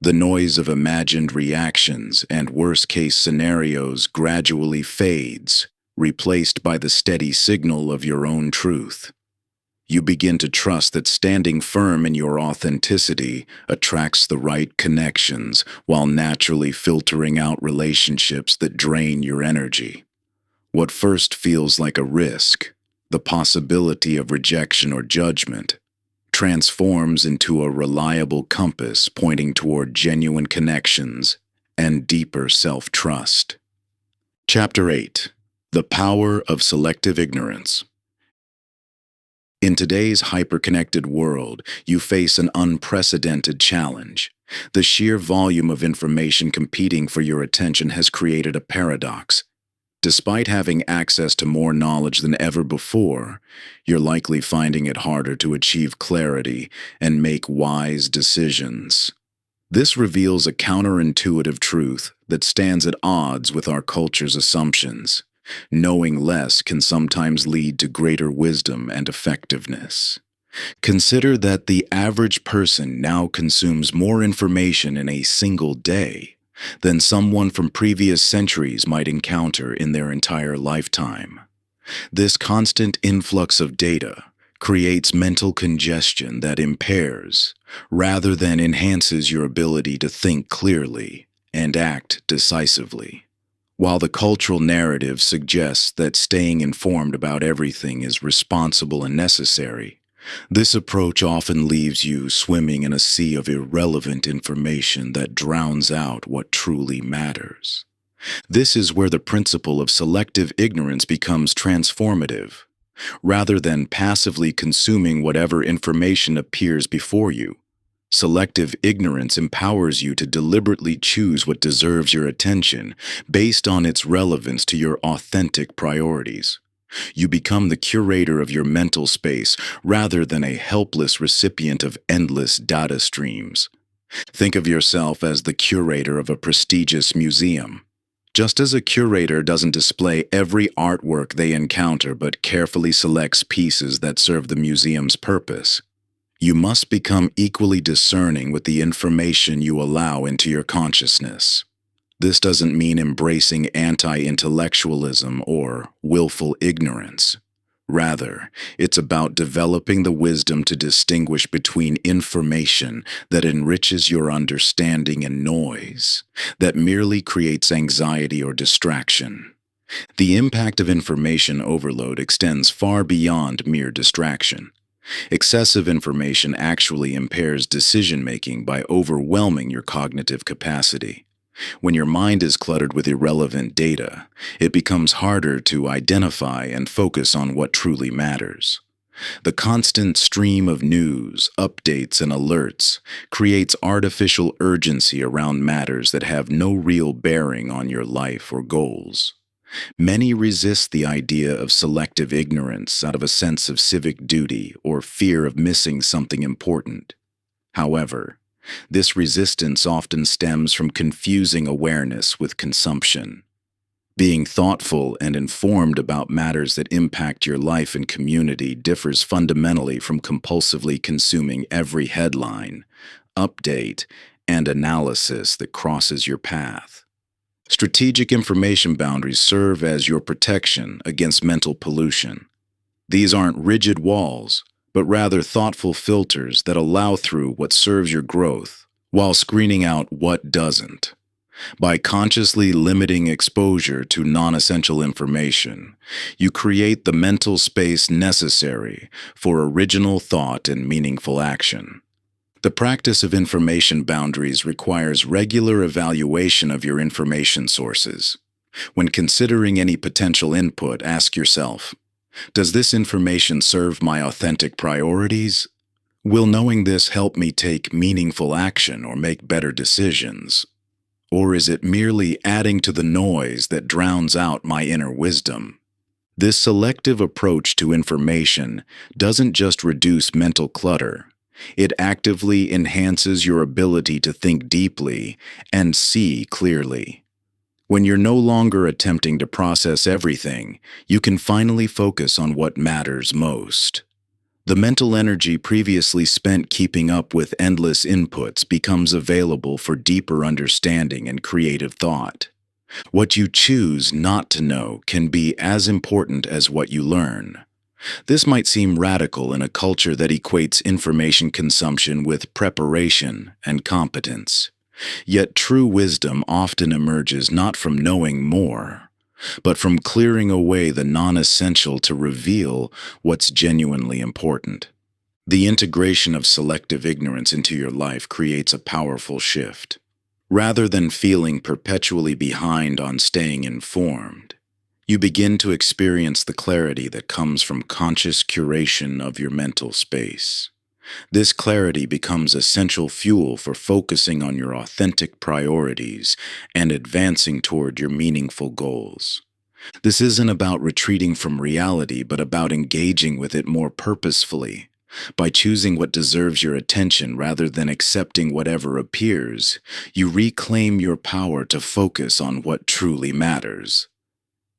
The noise of imagined reactions and worst-case scenarios gradually fades, replaced by the steady signal of your own truth. You begin to trust that standing firm in your authenticity attracts the right connections while naturally filtering out relationships that drain your energy. What first feels like a risk, the possibility of rejection or judgment, transforms into a reliable compass pointing toward genuine connections and deeper self-trust. Chapter 8. The Power of Selective Ignorance. In today's hyper-connected world, you face an unprecedented challenge. The sheer volume of information competing for your attention has created a paradox. Despite having access to more knowledge than ever before, you're likely finding it harder to achieve clarity and make wise decisions. This reveals a counterintuitive truth that stands at odds with our culture's assumptions. Knowing less can sometimes lead to greater wisdom and effectiveness. Consider that the average person now consumes more information in a single day than someone from previous centuries might encounter in their entire lifetime. This constant influx of data creates mental congestion that impairs, rather than enhances your ability to think clearly and act decisively. While the cultural narrative suggests that staying informed about everything is responsible and necessary, this approach often leaves you swimming in a sea of irrelevant information that drowns out what truly matters. This is where the principle of selective ignorance becomes transformative. Rather than passively consuming whatever information appears before you, selective ignorance empowers you to deliberately choose what deserves your attention based on its relevance to your authentic priorities. You become the curator of your mental space rather than a helpless recipient of endless data streams. Think of yourself as the curator of a prestigious museum. Just as a curator doesn't display every artwork they encounter but carefully selects pieces that serve the museum's purpose, you must become equally discerning with the information you allow into your consciousness. This doesn't mean embracing anti-intellectualism or willful ignorance. Rather, it's about developing the wisdom to distinguish between information that enriches your understanding and noise that merely creates anxiety or distraction. The impact of information overload extends far beyond mere distraction. Excessive information actually impairs decision-making by overwhelming your cognitive capacity. When your mind is cluttered with irrelevant data, it becomes harder to identify and focus on what truly matters. The constant stream of news, updates, and alerts creates artificial urgency around matters that have no real bearing on your life or goals. Many resist the idea of selective ignorance out of a sense of civic duty or fear of missing something important. However, This resistance often stems from confusing awareness with consumption. Being thoughtful and informed about matters that impact your life and community differs fundamentally from compulsively consuming every headline, update, and analysis that crosses your path. Strategic information boundaries serve as your protection against mental pollution. These aren't rigid walls, but rather thoughtful filters that allow through what serves your growth while screening out what doesn't. By consciously limiting exposure to non-essential information, you create the mental space necessary for original thought and meaningful action. The practice of information boundaries requires regular evaluation of your information sources. When considering any potential input, ask yourself, does this information serve my authentic priorities? Will knowing this help me take meaningful action or make better decisions? Or is it merely adding to the noise that drowns out my inner wisdom? This selective approach to information doesn't just reduce mental clutter, it actively enhances your ability to think deeply and see clearly. When you're no longer attempting to process everything, you can finally focus on what matters most. The mental energy previously spent keeping up with endless inputs becomes available for deeper understanding and creative thought. What you choose not to know can be as important as what you learn. This might seem radical in a culture that equates information consumption with preparation and competence. Yet true wisdom often emerges not from knowing more, but from clearing away the non-essential to reveal what's genuinely important. The integration of selective ignorance into your life creates a powerful shift. Rather than feeling perpetually behind on staying informed, you begin to experience the clarity that comes from conscious curation of your mental space. This clarity becomes essential fuel for focusing on your authentic priorities and advancing toward your meaningful goals. This isn't about retreating from reality, but about engaging with it more purposefully. By choosing what deserves your attention rather than accepting whatever appears, you reclaim your power to focus on what truly matters.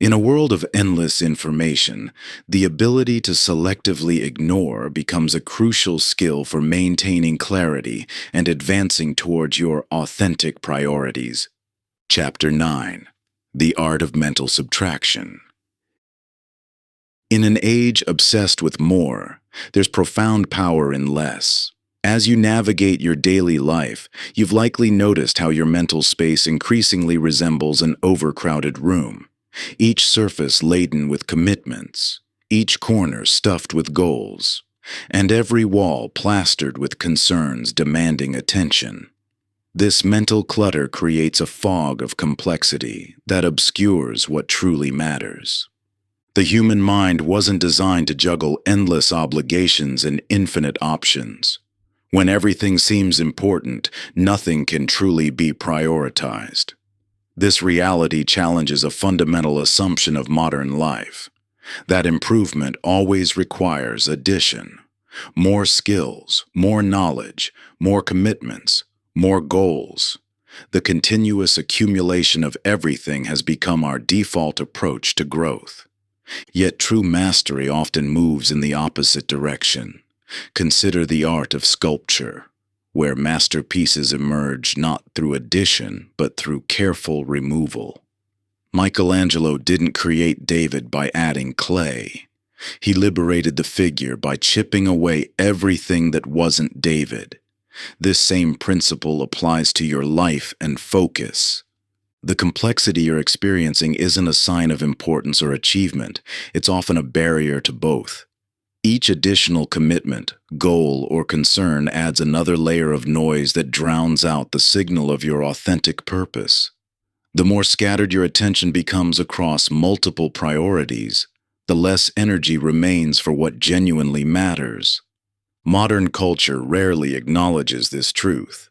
In a world of endless information, the ability to selectively ignore becomes a crucial skill for maintaining clarity and advancing towards your authentic priorities. Chapter 9. The Art of Mental Subtraction. In an age obsessed with more, there's profound power in less. As you navigate your daily life, you've likely noticed how your mental space increasingly resembles an overcrowded room. Each surface laden with commitments, each corner stuffed with goals, and every wall plastered with concerns demanding attention. This mental clutter creates a fog of complexity that obscures what truly matters. The human mind wasn't designed to juggle endless obligations and infinite options. When everything seems important, nothing can truly be prioritized. This reality challenges a fundamental assumption of modern life, that improvement always requires addition. More skills, more knowledge, more commitments, more goals. The continuous accumulation of everything has become our default approach to growth. Yet true mastery often moves in the opposite direction. Consider the art of sculpture, where masterpieces emerge not through addition, but through careful removal. Michelangelo didn't create David by adding clay. He liberated the figure by chipping away everything that wasn't David. This same principle applies to your life and focus. The complexity you're experiencing isn't a sign of importance or achievement. It's often a barrier to both. Each additional commitment, goal, or concern adds another layer of noise that drowns out the signal of your authentic purpose. The more scattered your attention becomes across multiple priorities, the less energy remains for what genuinely matters. Modern culture rarely acknowledges this truth.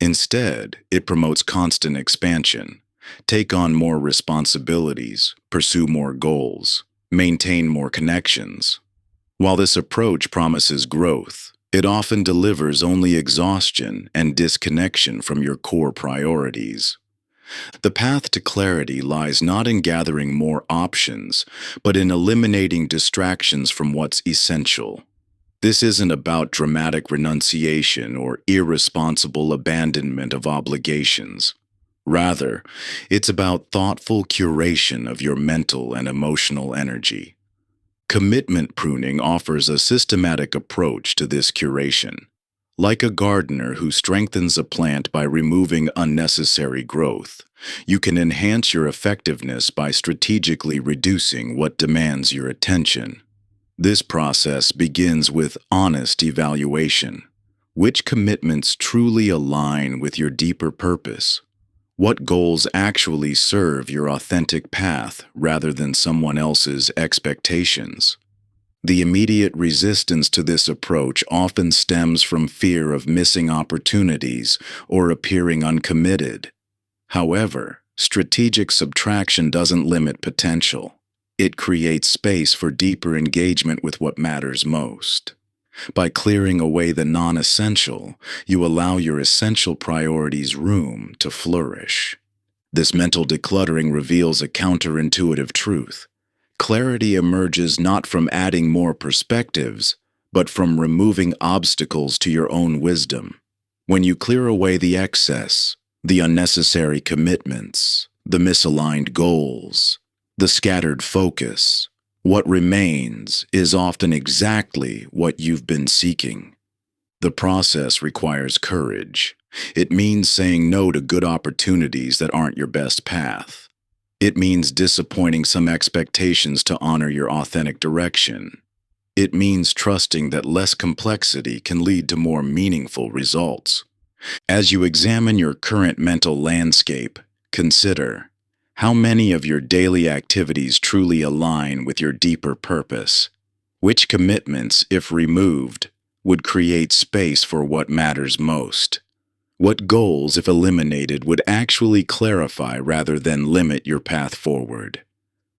Instead, it promotes constant expansion. Take on more responsibilities, pursue more goals, maintain more connections. While this approach promises growth, It often delivers only exhaustion and disconnection from your core priorities. The path to clarity lies not in gathering more options, but in eliminating distractions from what's essential. This isn't about dramatic renunciation or irresponsible abandonment of obligations. Rather, it's about thoughtful curation of your mental and emotional energy. Commitment pruning offers a systematic approach to this curation. Like a gardener who strengthens a plant by removing unnecessary growth, you can enhance your effectiveness by strategically reducing what demands your attention. This process begins with honest evaluation. Which commitments truly align with your deeper purpose? What goals actually serve your authentic path rather than someone else's expectations? The immediate resistance to this approach often stems from fear of missing opportunities or appearing uncommitted. However, strategic subtraction doesn't limit potential. It creates space for deeper engagement with what matters most. By clearing away the non-essential, you allow your essential priorities room to flourish. This mental decluttering reveals a counterintuitive truth. Clarity emerges not from adding more perspectives, but from removing obstacles to your own wisdom. When you clear away the excess, the unnecessary commitments, the misaligned goals, the scattered focus, what remains is often exactly what you've been seeking. The process requires courage. It means saying no to good opportunities that aren't your best path. It means disappointing some expectations to honor your authentic direction. It means trusting that less complexity can lead to more meaningful results. As you examine your current mental landscape, consider: how many of your daily activities truly align with your deeper purpose? Which commitments, if removed, would create space for what matters most? What goals, if eliminated, would actually clarify rather than limit your path forward?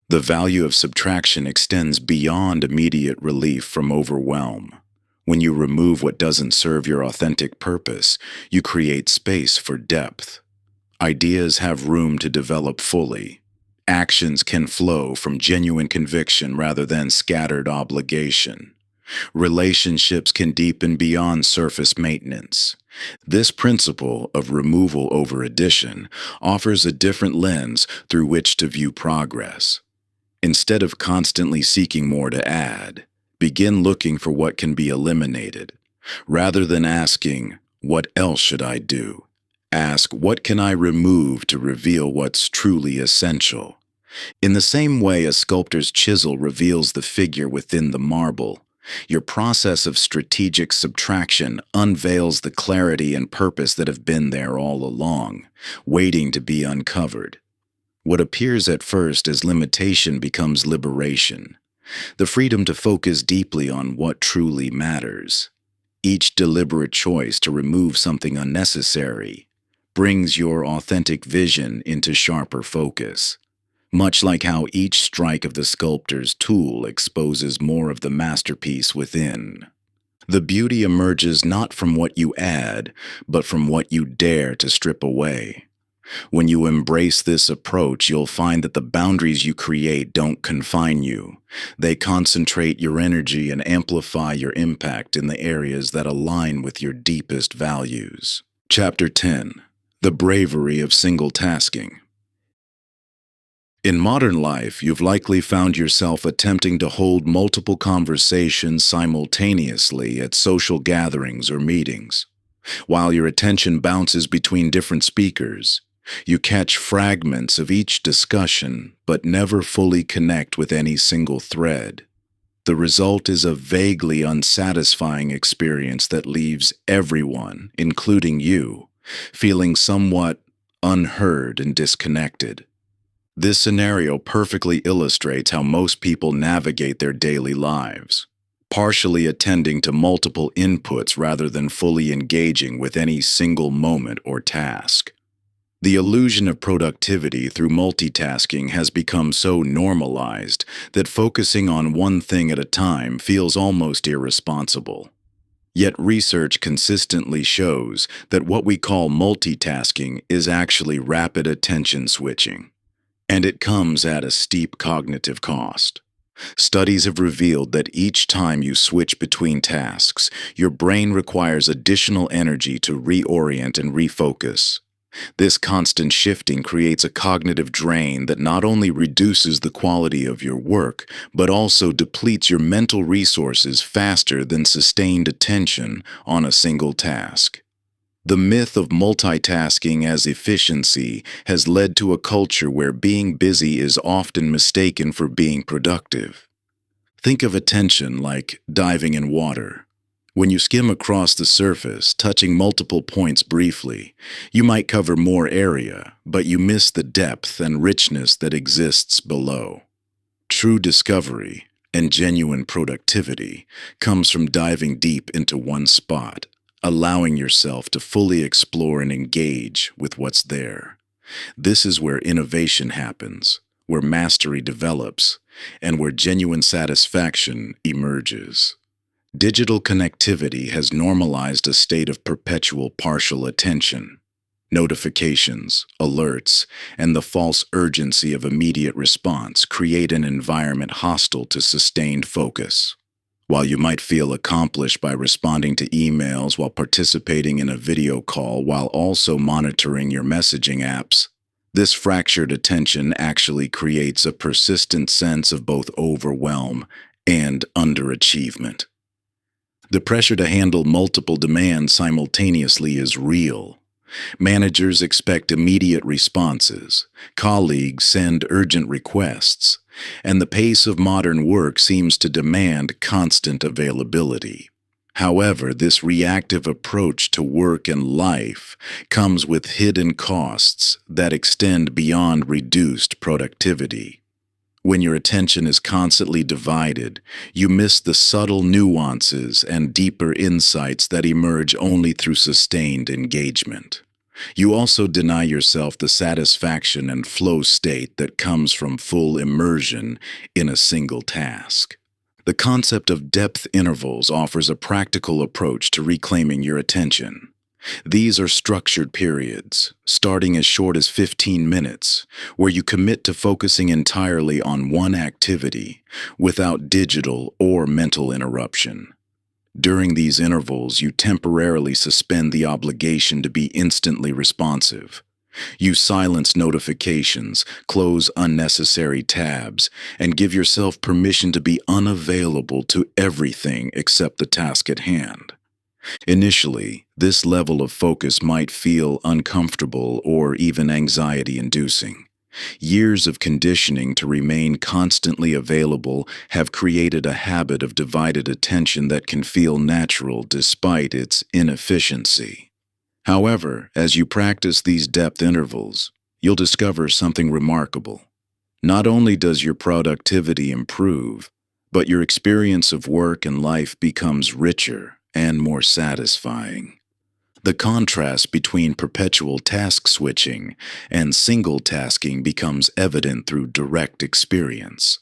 The value of subtraction extends beyond immediate relief from overwhelm. When you remove what doesn't serve your authentic purpose, you create space for depth. Ideas have room to develop fully. Actions can flow from genuine conviction rather than scattered obligation. Relationships can deepen beyond surface maintenance. This principle of removal over addition offers a different lens through which to view progress. Instead of constantly seeking more to add, begin looking for what can be eliminated. Rather than asking, "What else should I do?" ask, "What can I remove to reveal what's truly essential?" In the same way a sculptor's chisel reveals the figure within the marble, your process of strategic subtraction unveils the clarity and purpose that have been there all along, waiting to be uncovered. What appears at first as limitation becomes liberation, the freedom to focus deeply on what truly matters. Each deliberate choice to remove something unnecessary brings your authentic vision into sharper focus. Much like how each strike of the sculptor's tool exposes more of the masterpiece within. The beauty emerges not from what you add, but from what you dare to strip away. When you embrace this approach, you'll find that the boundaries you create don't confine you. They concentrate your energy and amplify your impact in the areas that align with your deepest values. Chapter 10: The Bravery of Single Tasking. In modern life, you've likely found yourself attempting to hold multiple conversations simultaneously at social gatherings or meetings. While your attention bounces between different speakers, you catch fragments of each discussion but never fully connect with any single thread. The result is a vaguely unsatisfying experience that leaves everyone, including you, feeling somewhat unheard and disconnected. This scenario perfectly illustrates how most people navigate their daily lives, partially attending to multiple inputs rather than fully engaging with any single moment or task. The illusion of productivity through multitasking has become so normalized that focusing on one thing at a time feels almost irresponsible. Yet research consistently shows that what we call multitasking is actually rapid attention switching, and it comes at a steep cognitive cost. Studies have revealed that each time you switch between tasks, your brain requires additional energy to reorient and refocus. This constant shifting creates a cognitive drain that not only reduces the quality of your work, but also depletes your mental resources faster than sustained attention on a single task. The myth of multitasking as efficiency has led to a culture where being busy is often mistaken for being productive. Think of attention like diving in water. When you skim across the surface, touching multiple points briefly, you might cover more area, but you miss the depth and richness that exists below. True discovery and genuine productivity comes from diving deep into one spot, allowing yourself to fully explore and engage with what's there. This is where innovation happens, where mastery develops, and where genuine satisfaction emerges. Digital connectivity has normalized a state of perpetual partial attention. Notifications, alerts, and the false urgency of immediate response create an environment hostile to sustained focus. While you might feel accomplished by responding to emails while participating in a video call while also monitoring your messaging apps, this fractured attention actually creates a persistent sense of both overwhelm and underachievement. The pressure to handle multiple demands simultaneously is real. Managers expect immediate responses, colleagues send urgent requests, and the pace of modern work seems to demand constant availability. However, this reactive approach to work and life comes with hidden costs that extend beyond reduced productivity. When your attention is constantly divided, you miss the subtle nuances and deeper insights that emerge only through sustained engagement. You also deny yourself the satisfaction and flow state that comes from full immersion in a single task. The concept of depth intervals offers a practical approach to reclaiming your attention. These are structured periods, starting as short as 15 minutes, where you commit to focusing entirely on one activity without digital or mental interruption. During these intervals, you temporarily suspend the obligation to be instantly responsive. You silence notifications, close unnecessary tabs, and give yourself permission to be unavailable to everything except the task at hand. Initially, this level of focus might feel uncomfortable or even anxiety-inducing. Years of conditioning to remain constantly available have created a habit of divided attention that can feel natural despite its inefficiency. However, as you practice these depth intervals, you'll discover something remarkable. Not only does your productivity improve, but your experience of work and life becomes richer and more satisfying. The contrast between perpetual task switching and single tasking becomes evident through direct experience.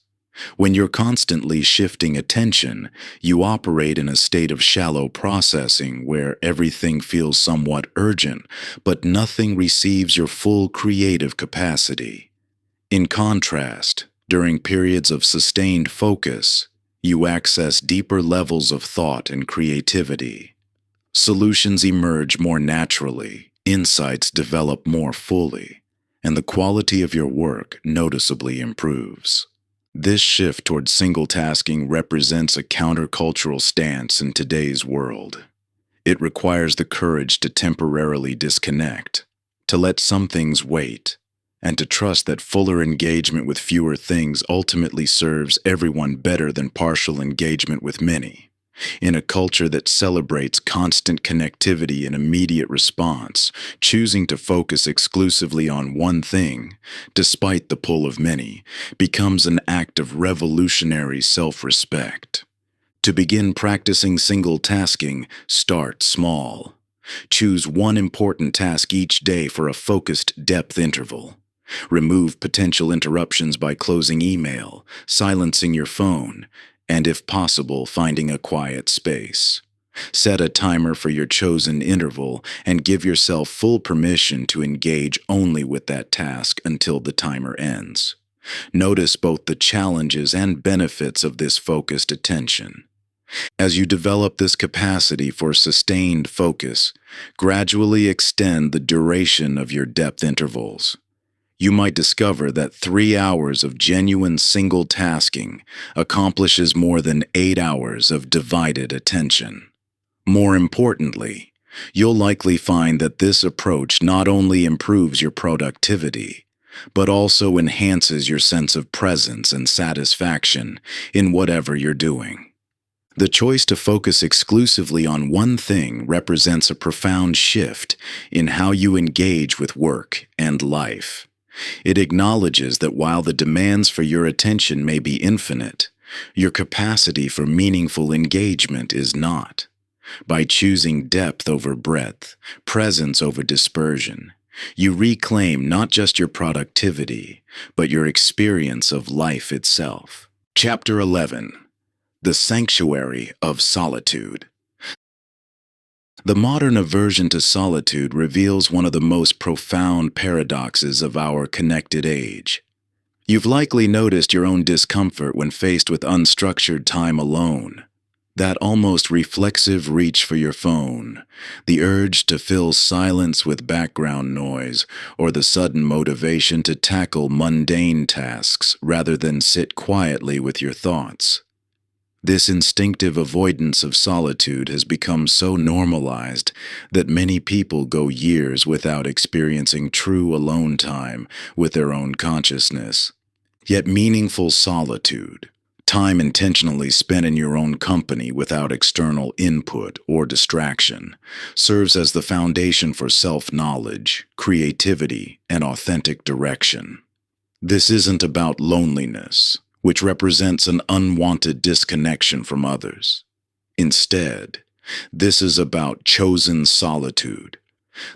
When you're constantly shifting attention, you operate in a state of shallow processing where everything feels somewhat urgent, but nothing receives your full creative capacity. In contrast, during periods of sustained focus, you access deeper levels of thought and creativity. Solutions emerge more naturally, insights develop more fully, and the quality of your work noticeably improves. This shift toward single tasking represents a countercultural stance in today's world. It requires the courage to temporarily disconnect, to let some things wait, and to trust that fuller engagement with fewer things ultimately serves everyone better than partial engagement with many. In a culture that celebrates constant connectivity and immediate response, choosing to focus exclusively on one thing, despite the pull of many, becomes an act of revolutionary self-respect. To begin practicing single tasking, start small. Choose one important task each day for a focused depth interval. Remove potential interruptions by closing email, silencing your phone, and if possible, finding a quiet space. Set a timer for your chosen interval and give yourself full permission to engage only with that task until the timer ends. Notice both the challenges and benefits of this focused attention. As you develop this capacity for sustained focus, gradually extend the duration of your depth intervals. You might discover that 3 hours of genuine single tasking accomplishes more than 8 hours of divided attention. More importantly, you'll likely find that this approach not only improves your productivity, but also enhances your sense of presence and satisfaction in whatever you're doing. The choice to focus exclusively on one thing represents a profound shift in how you engage with work and life. It acknowledges that while the demands for your attention may be infinite, your capacity for meaningful engagement is not. By choosing depth over breadth, presence over dispersion, you reclaim not just your productivity, but your experience of life itself. Chapter 11. The Sanctuary of Solitude. The modern aversion to solitude reveals one of the most profound paradoxes of our connected age. You've likely noticed your own discomfort when faced with unstructured time alone. That almost reflexive reach for your phone, the urge to fill silence with background noise, or the sudden motivation to tackle mundane tasks rather than sit quietly with your thoughts. This instinctive avoidance of solitude has become so normalized that many people go years without experiencing true alone time with their own consciousness. Yet meaningful solitude, time intentionally spent in your own company without external input or distraction, serves as the foundation for self-knowledge, creativity, and authentic direction. This isn't about loneliness, which represents an unwanted disconnection from others. Instead, this is about chosen solitude,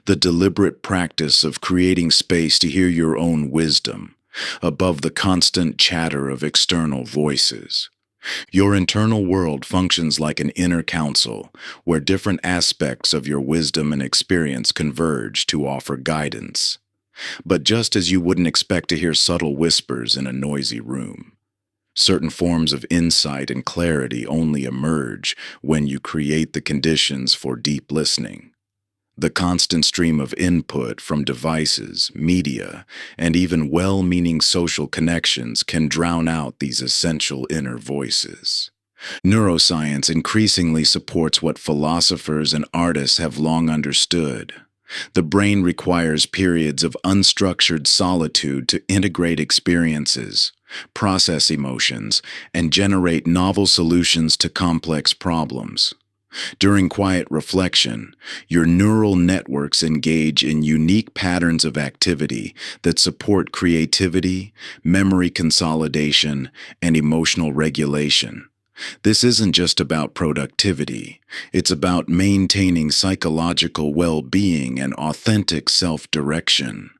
the deliberate practice of creating space to hear your own wisdom, above the constant chatter of external voices. Your internal world functions like an inner council, where different aspects of your wisdom and experience converge to offer guidance. But just as you wouldn't expect to hear subtle whispers in a noisy room, certain forms of insight and clarity only emerge when you create the conditions for deep listening. The constant stream of input from devices, media, and even well-meaning social connections can drown out these essential inner voices. Neuroscience increasingly supports what philosophers and artists have long understood. The brain requires periods of unstructured solitude to integrate experiences, process emotions, and generate novel solutions to complex problems. During quiet reflection, your neural networks engage in unique patterns of activity that support creativity, memory consolidation, and emotional regulation. This isn't just about productivity. It's about maintaining psychological well-being and authentic self-direction.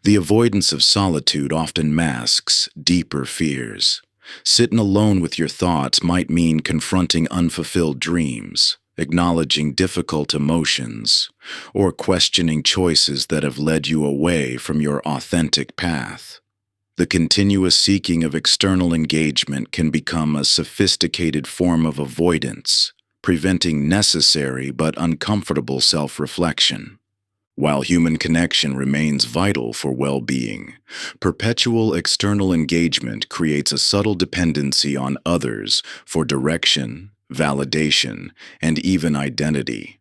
The avoidance of solitude often masks deeper fears. Sitting alone with your thoughts might mean confronting unfulfilled dreams, acknowledging difficult emotions, or questioning choices that have led you away from your authentic path. The continuous seeking of external engagement can become a sophisticated form of avoidance, preventing necessary but uncomfortable self-reflection. While human connection remains vital for well-being, perpetual external engagement creates a subtle dependency on others for direction, validation, and even identity.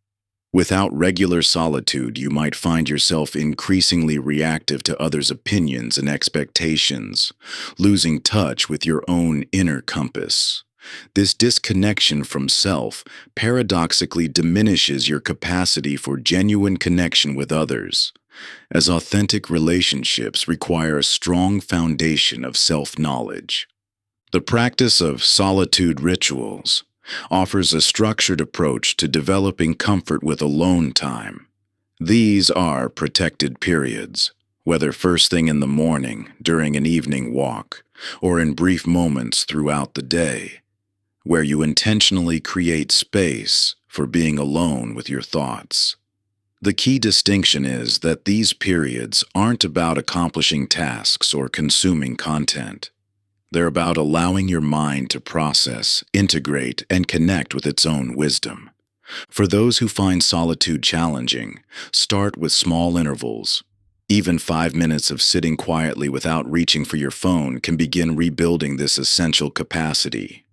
Without regular solitude, you might find yourself increasingly reactive to others' opinions and expectations, losing touch with your own inner compass. This disconnection from self paradoxically diminishes your capacity for genuine connection with others, as authentic relationships require a strong foundation of self-knowledge. The practice of solitude rituals offers a structured approach to developing comfort with alone time. These are protected periods, whether first thing in the morning, during an evening walk, or in brief moments throughout the day, where you intentionally create space for being alone with your thoughts. The key distinction is that these periods aren't about accomplishing tasks or consuming content. They're about allowing your mind to process, integrate, and connect with its own wisdom. For those who find solitude challenging, start with small intervals. Even 5 minutes of sitting quietly without reaching for your phone can begin rebuilding this essential capacity.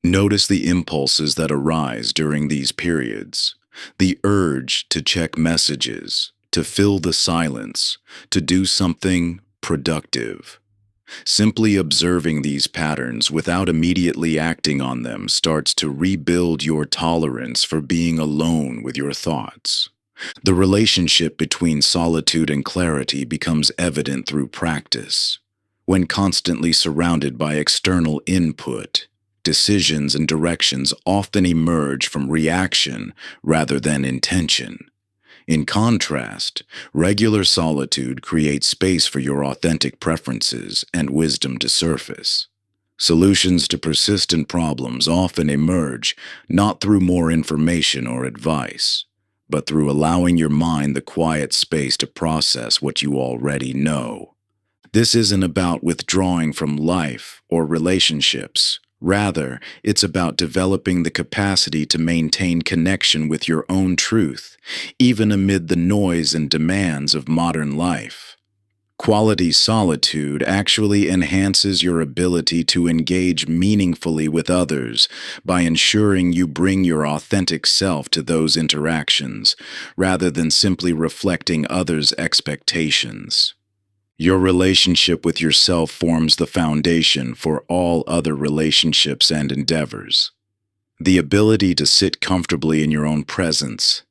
Notice the impulses that arise during these periods. The urge to check messages, to fill the silence, to do something productive. Simply observing these patterns without immediately acting on them starts to rebuild your tolerance for being alone with your thoughts. The relationship between solitude and clarity becomes evident through practice. When constantly surrounded by external input, decisions and directions often emerge from reaction rather than intention. In contrast, regular solitude creates space for your authentic preferences and wisdom to surface. Solutions to persistent problems often emerge not through more information or advice, but through allowing your mind the quiet space to process what you already know. This isn't about withdrawing from life or relationships. Rather, it's about developing the capacity to maintain connection with your own truth, even amid the noise and demands of modern life. Quality solitude actually enhances your ability to engage meaningfully with others by ensuring you bring your authentic self to those interactions, rather than simply reflecting others' expectations. Your relationship with yourself forms the foundation for all other relationships and endeavors. The ability to sit comfortably in your own presence,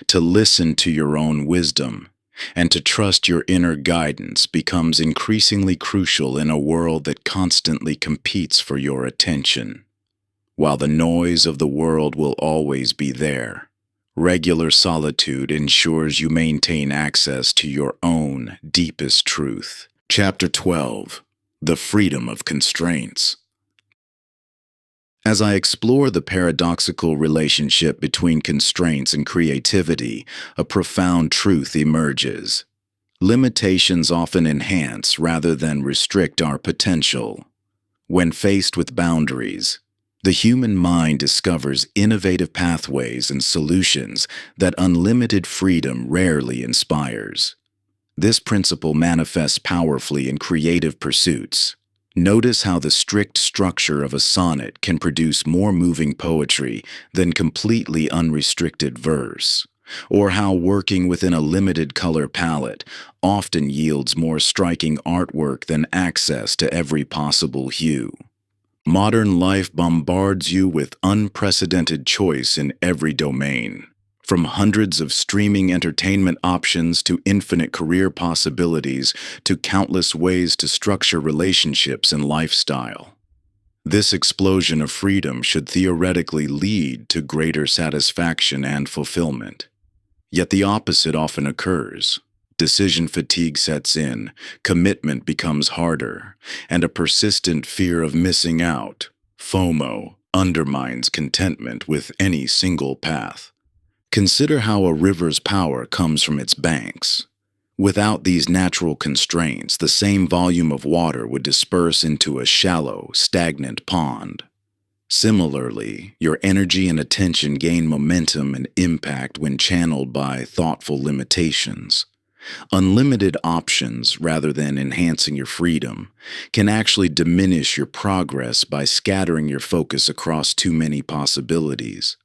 to listen to your own wisdom, and to trust your inner guidance becomes increasingly crucial in a world that constantly competes for your attention. While the noise of the world will always be there, regular solitude ensures you maintain access to your own deepest truth. Chapter 12. The Freedom of Constraints. As I explore the paradoxical relationship between constraints and creativity, a profound truth emerges. Limitations often enhance rather than restrict our potential. When faced with boundaries, the human mind discovers innovative pathways and solutions that unlimited freedom rarely inspires. This principle manifests powerfully in creative pursuits. Notice how the strict structure of a sonnet can produce more moving poetry than completely unrestricted verse, or how working within a limited color palette often yields more striking artwork than access to every possible hue. Modern life bombards you with unprecedented choice in every domain. From hundreds of streaming entertainment options to infinite career possibilities to countless ways to structure relationships and lifestyle. This explosion of freedom should theoretically lead to greater satisfaction and fulfillment. Yet the opposite often occurs. Decision fatigue sets in, commitment becomes harder, and a persistent fear of missing out, FOMO, undermines contentment with any single path. Consider how a river's power comes from its banks. Without these natural constraints, the same volume of water would disperse into a shallow, stagnant pond. Similarly, your energy and attention gain momentum and impact when channeled by thoughtful limitations. Unlimited options, rather than enhancing your freedom, can actually diminish your progress by scattering your focus across too many possibilities.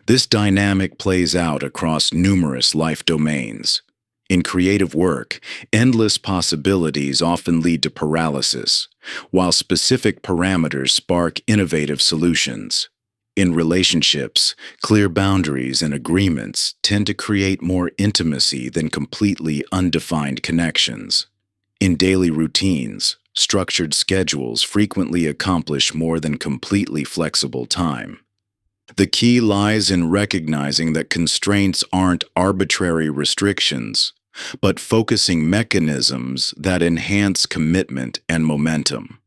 This dynamic plays out across numerous life domains. In creative work, endless possibilities often lead to paralysis, while specific parameters spark innovative solutions. In relationships, clear boundaries and agreements tend to create more intimacy than completely undefined connections. In daily routines, structured schedules frequently accomplish more than completely flexible time. The key lies in recognizing that constraints aren't arbitrary restrictions, but focusing mechanisms that enhance commitment and momentum.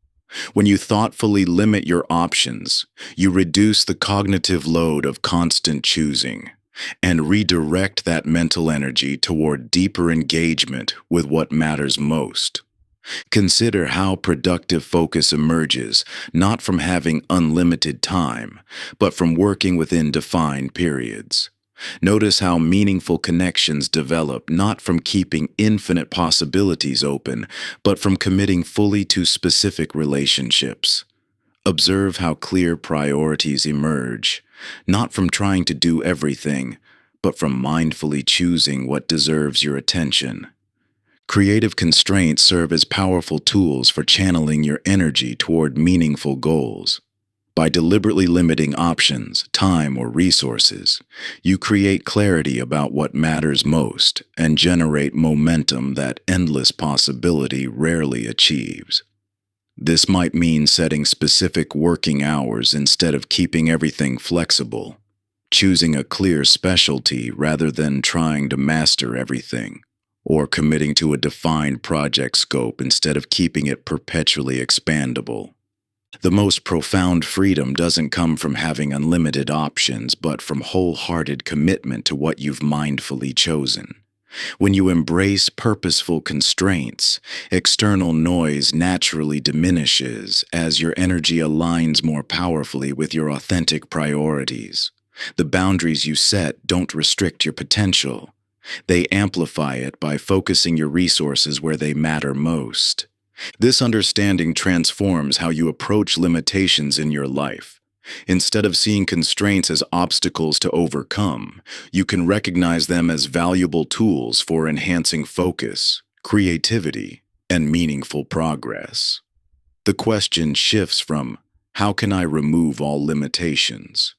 When you thoughtfully limit your options, you reduce the cognitive load of constant choosing and redirect that mental energy toward deeper engagement with what matters most. Consider how productive focus emerges not from having unlimited time, but from working within defined periods. Notice how meaningful connections develop not from keeping infinite possibilities open, but from committing fully to specific relationships. Observe how clear priorities emerge, not from trying to do everything, but from mindfully choosing what deserves your attention. Creative constraints serve as powerful tools for channeling your energy toward meaningful goals. By deliberately limiting options, time, or resources, you create clarity about what matters most and generate momentum that endless possibility rarely achieves. This might mean setting specific working hours instead of keeping everything flexible, choosing a clear specialty rather than trying to master everything, or committing to a defined project scope instead of keeping it perpetually expandable. The most profound freedom doesn't come from having unlimited options, but from wholehearted commitment to what you've mindfully chosen. When you embrace purposeful constraints, external noise naturally diminishes as your energy aligns more powerfully with your authentic priorities. The boundaries you set don't restrict your potential. They amplify it by focusing your resources where they matter most. This understanding transforms how you approach limitations in your life. Instead of seeing constraints as obstacles to overcome, you can recognize them as valuable tools for enhancing focus, creativity, and meaningful progress. The question shifts from, how can I remove all limitations,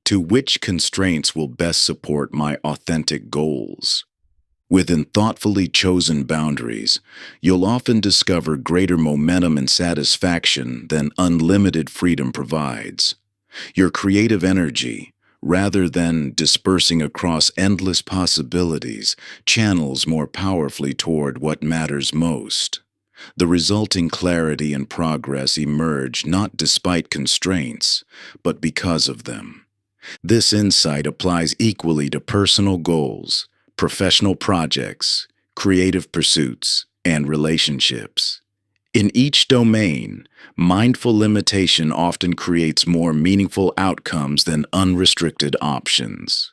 to which constraints will best support my authentic goals? Within thoughtfully chosen boundaries, you'll often discover greater momentum and satisfaction than unlimited freedom provides. Your creative energy, rather than dispersing across endless possibilities, channels more powerfully toward what matters most. The resulting clarity and progress emerge not despite constraints, but because of them. This insight applies equally to personal goals, professional projects, creative pursuits, and relationships. In each domain, mindful limitation often creates more meaningful outcomes than unrestricted options.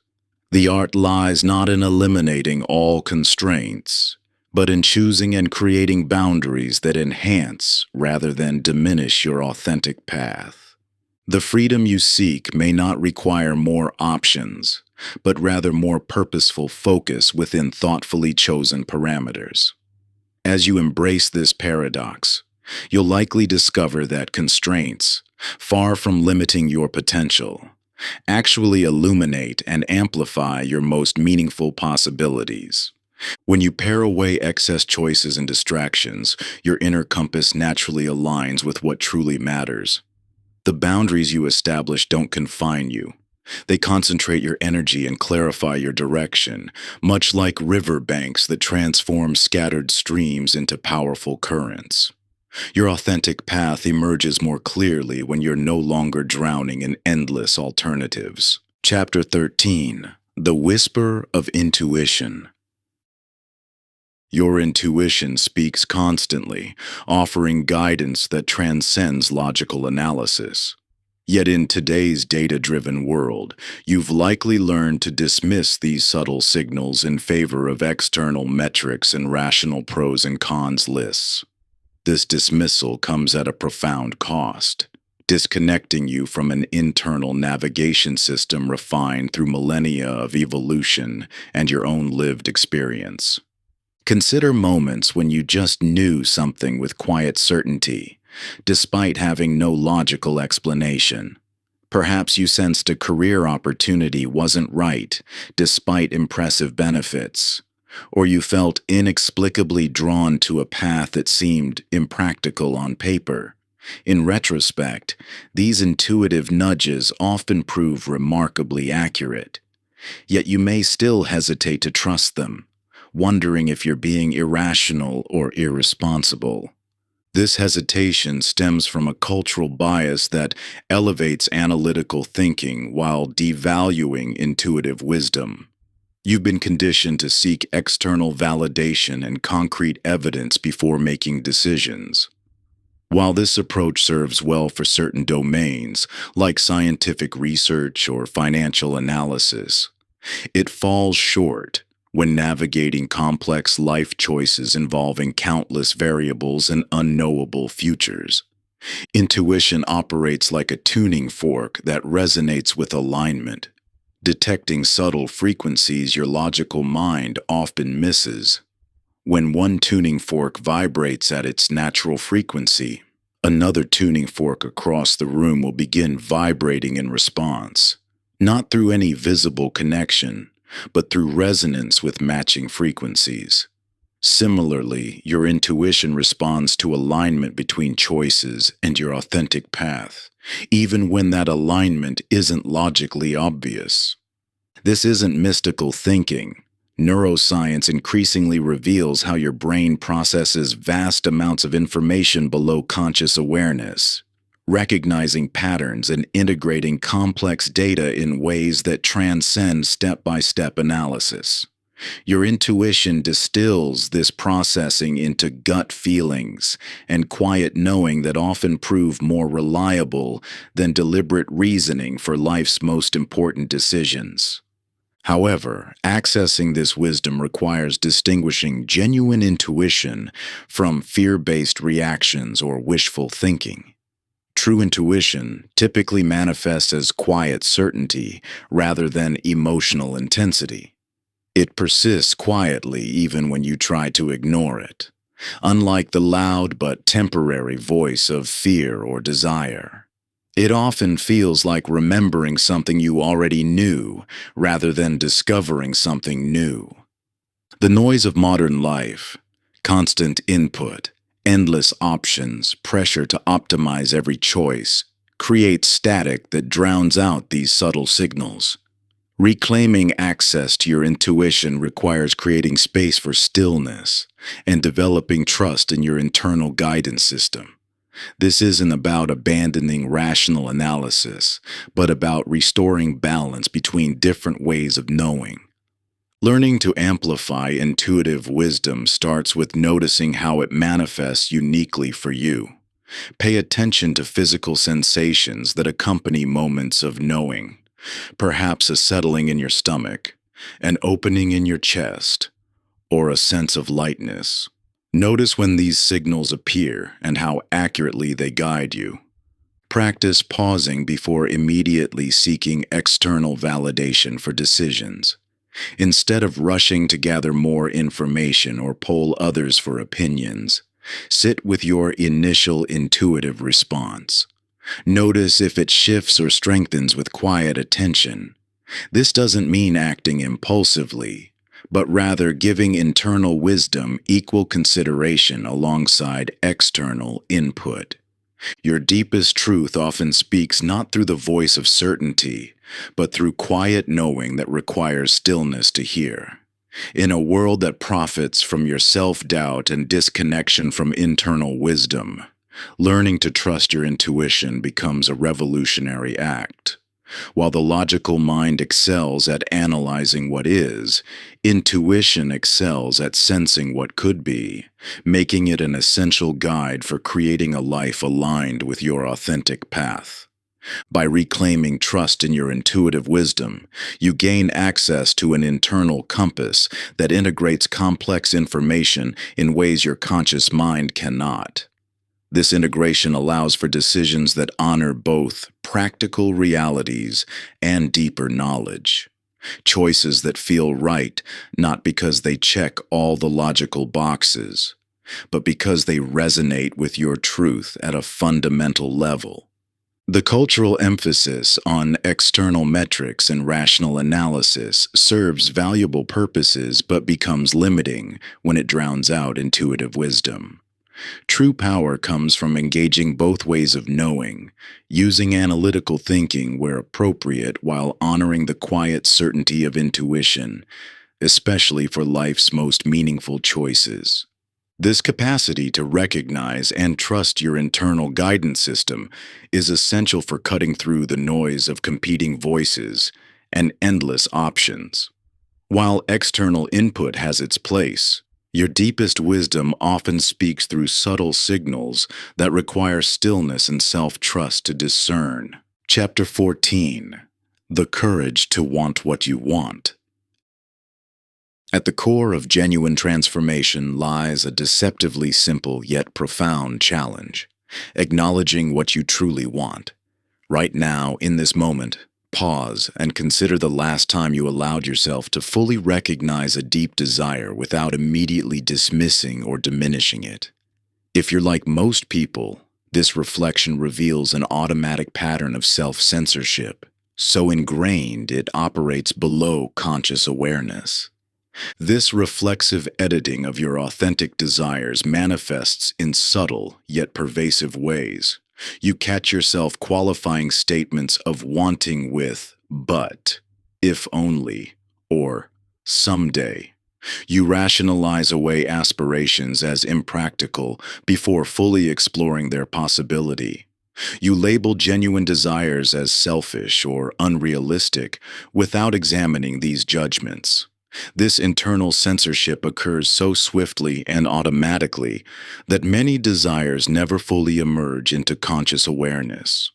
The art lies not in eliminating all constraints, but in choosing and creating boundaries that enhance rather than diminish your authentic path. The freedom you seek may not require more options, but rather more purposeful focus within thoughtfully chosen parameters. As you embrace this paradox, you'll likely discover that constraints, far from limiting your potential, actually illuminate and amplify your most meaningful possibilities. When you pare away excess choices and distractions, your inner compass naturally aligns with what truly matters. The boundaries you establish don't confine you. They concentrate your energy and clarify your direction, much like river banks that transform scattered streams into powerful currents. Your authentic path emerges more clearly when you're no longer drowning in endless alternatives. Chapter 13: The Whisper of Intuition. Your intuition speaks constantly, offering guidance that transcends logical analysis. Yet in today's data-driven world, you've likely learned to dismiss these subtle signals in favor of external metrics and rational pros and cons lists. This dismissal comes at a profound cost, disconnecting you from an internal navigation system refined through millennia of evolution and your own lived experience. Consider moments when you just knew something with quiet certainty, despite having no logical explanation. Perhaps you sensed a career opportunity wasn't right, despite impressive benefits. Or you felt inexplicably drawn to a path that seemed impractical on paper. In retrospect, these intuitive nudges often prove remarkably accurate. Yet you may still hesitate to trust them, wondering if you're being irrational or irresponsible. This hesitation stems from a cultural bias that elevates analytical thinking while devaluing intuitive wisdom. You've been conditioned to seek external validation and concrete evidence before making decisions. While this approach serves well for certain domains, like scientific research or financial analysis, it falls short when navigating complex life choices involving countless variables and unknowable futures. Intuition operates like a tuning fork that resonates with alignment, detecting subtle frequencies your logical mind often misses. When one tuning fork vibrates at its natural frequency, another tuning fork across the room will begin vibrating in response, not through any visible connection, but through resonance with matching frequencies. Similarly, your intuition responds to alignment between choices and your authentic path, even when that alignment isn't logically obvious. This isn't mystical thinking. Neuroscience increasingly reveals how your brain processes vast amounts of information below conscious awareness, recognizing patterns and integrating complex data in ways that transcend step-by-step analysis. Your intuition distills this processing into gut feelings and quiet knowing that often prove more reliable than deliberate reasoning for life's most important decisions. However, accessing this wisdom requires distinguishing genuine intuition from fear-based reactions or wishful thinking. True intuition typically manifests as quiet certainty rather than emotional intensity. It persists quietly even when you try to ignore it, unlike the loud but temporary voice of fear or desire. It often feels like remembering something you already knew rather than discovering something new. The noise of modern life, constant input, endless options, pressure to optimize every choice, creates static that drowns out these subtle signals. Reclaiming access to your intuition requires creating space for stillness and developing trust in your internal guidance system. This isn't about abandoning rational analysis, but about restoring balance between different ways of knowing. Learning to amplify intuitive wisdom starts with noticing how it manifests uniquely for you. Pay attention to physical sensations that accompany moments of knowing, perhaps a settling in your stomach, an opening in your chest, or a sense of lightness. Notice when these signals appear and how accurately they guide you. Practice pausing before immediately seeking external validation for decisions. Instead of rushing to gather more information or poll others for opinions, sit with your initial intuitive response. Notice if it shifts or strengthens with quiet attention. This doesn't mean acting impulsively, but rather giving internal wisdom equal consideration alongside external input. Your deepest truth often speaks not through the voice of certainty, but through quiet knowing that requires stillness to hear. In a world that profits from your self-doubt and disconnection from internal wisdom, learning to trust your intuition becomes a revolutionary act. While the logical mind excels at analyzing what is, intuition excels at sensing what could be, making it an essential guide for creating a life aligned with your authentic path. By reclaiming trust in your intuitive wisdom, you gain access to an internal compass that integrates complex information in ways your conscious mind cannot. This integration allows for decisions that honor both practical realities and deeper knowledge. Choices that feel right not because they check all the logical boxes, but because they resonate with your truth at a fundamental level. The cultural emphasis on external metrics and rational analysis serves valuable purposes but becomes limiting when it drowns out intuitive wisdom. True power comes from engaging both ways of knowing, using analytical thinking where appropriate while honoring the quiet certainty of intuition, especially for life's most meaningful choices. This capacity to recognize and trust your internal guidance system is essential for cutting through the noise of competing voices and endless options. While external input has its place, your deepest wisdom often speaks through subtle signals that require stillness and self-trust to discern. Chapter 14. The Courage to Want What You Want. At the core of genuine transformation lies a deceptively simple yet profound challenge: acknowledging what you truly want. Right now, in this moment, pause and consider the last time you allowed yourself to fully recognize a deep desire without immediately dismissing or diminishing it. If you're like most people, this reflection reveals an automatic pattern of self-censorship, so ingrained it operates below conscious awareness. This reflexive editing of your authentic desires manifests in subtle yet pervasive ways. You catch yourself qualifying statements of wanting with "but," "if only," or "someday." You rationalize away aspirations as impractical before fully exploring their possibility. You label genuine desires as selfish or unrealistic without examining these judgments. This internal censorship occurs so swiftly and automatically that many desires never fully emerge into conscious awareness.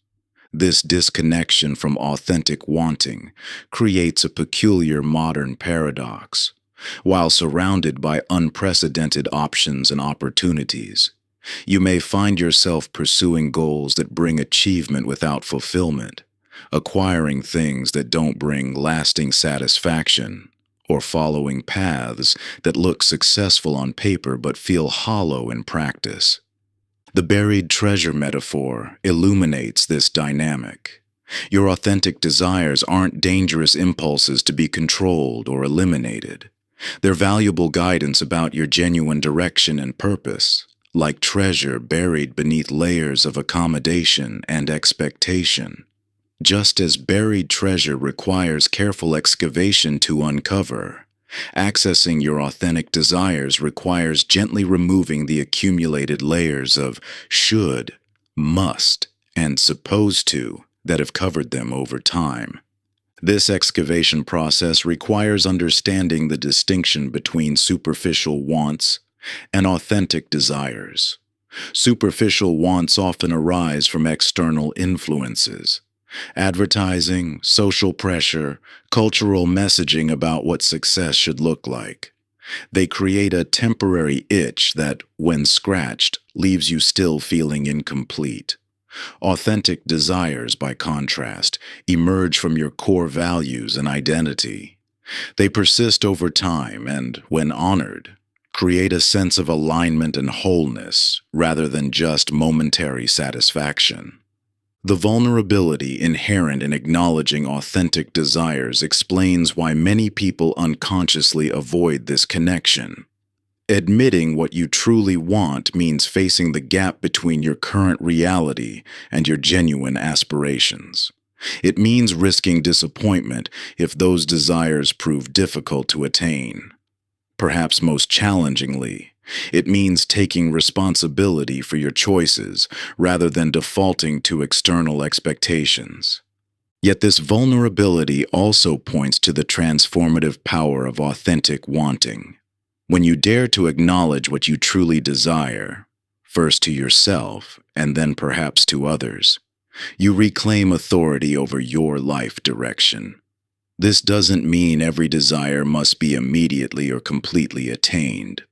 This disconnection from authentic wanting creates a peculiar modern paradox. While surrounded by unprecedented options and opportunities, you may find yourself pursuing goals that bring achievement without fulfillment, acquiring things that don't bring lasting satisfaction, or following paths that look successful on paper but feel hollow in practice. The buried treasure metaphor illuminates this dynamic. Your authentic desires aren't dangerous impulses to be controlled or eliminated. They're valuable guidance about your genuine direction and purpose, like treasure buried beneath layers of accommodation and expectation. Just as buried treasure requires careful excavation to uncover, accessing your authentic desires requires gently removing the accumulated layers of should, must, and supposed to that have covered them over time. This excavation process requires understanding the distinction between superficial wants and authentic desires. Superficial wants often arise from external influences: advertising, social pressure, cultural messaging about what success should look like. They create a temporary itch that, when scratched, leaves you still feeling incomplete. Authentic desires, by contrast, emerge from your core values and identity. They persist over time and, when honored, create a sense of alignment and wholeness rather than just momentary satisfaction. The vulnerability inherent in acknowledging authentic desires explains why many people unconsciously avoid this connection. Admitting what you truly want means facing the gap between your current reality and your genuine aspirations. It means risking disappointment if those desires prove difficult to attain. Perhaps most challengingly, it means taking responsibility for your choices rather than defaulting to external expectations. Yet this vulnerability also points to the transformative power of authentic wanting. When you dare to acknowledge what you truly desire, first to yourself and then perhaps to others, you reclaim authority over your life direction. This doesn't mean every desire must be immediately or completely attained.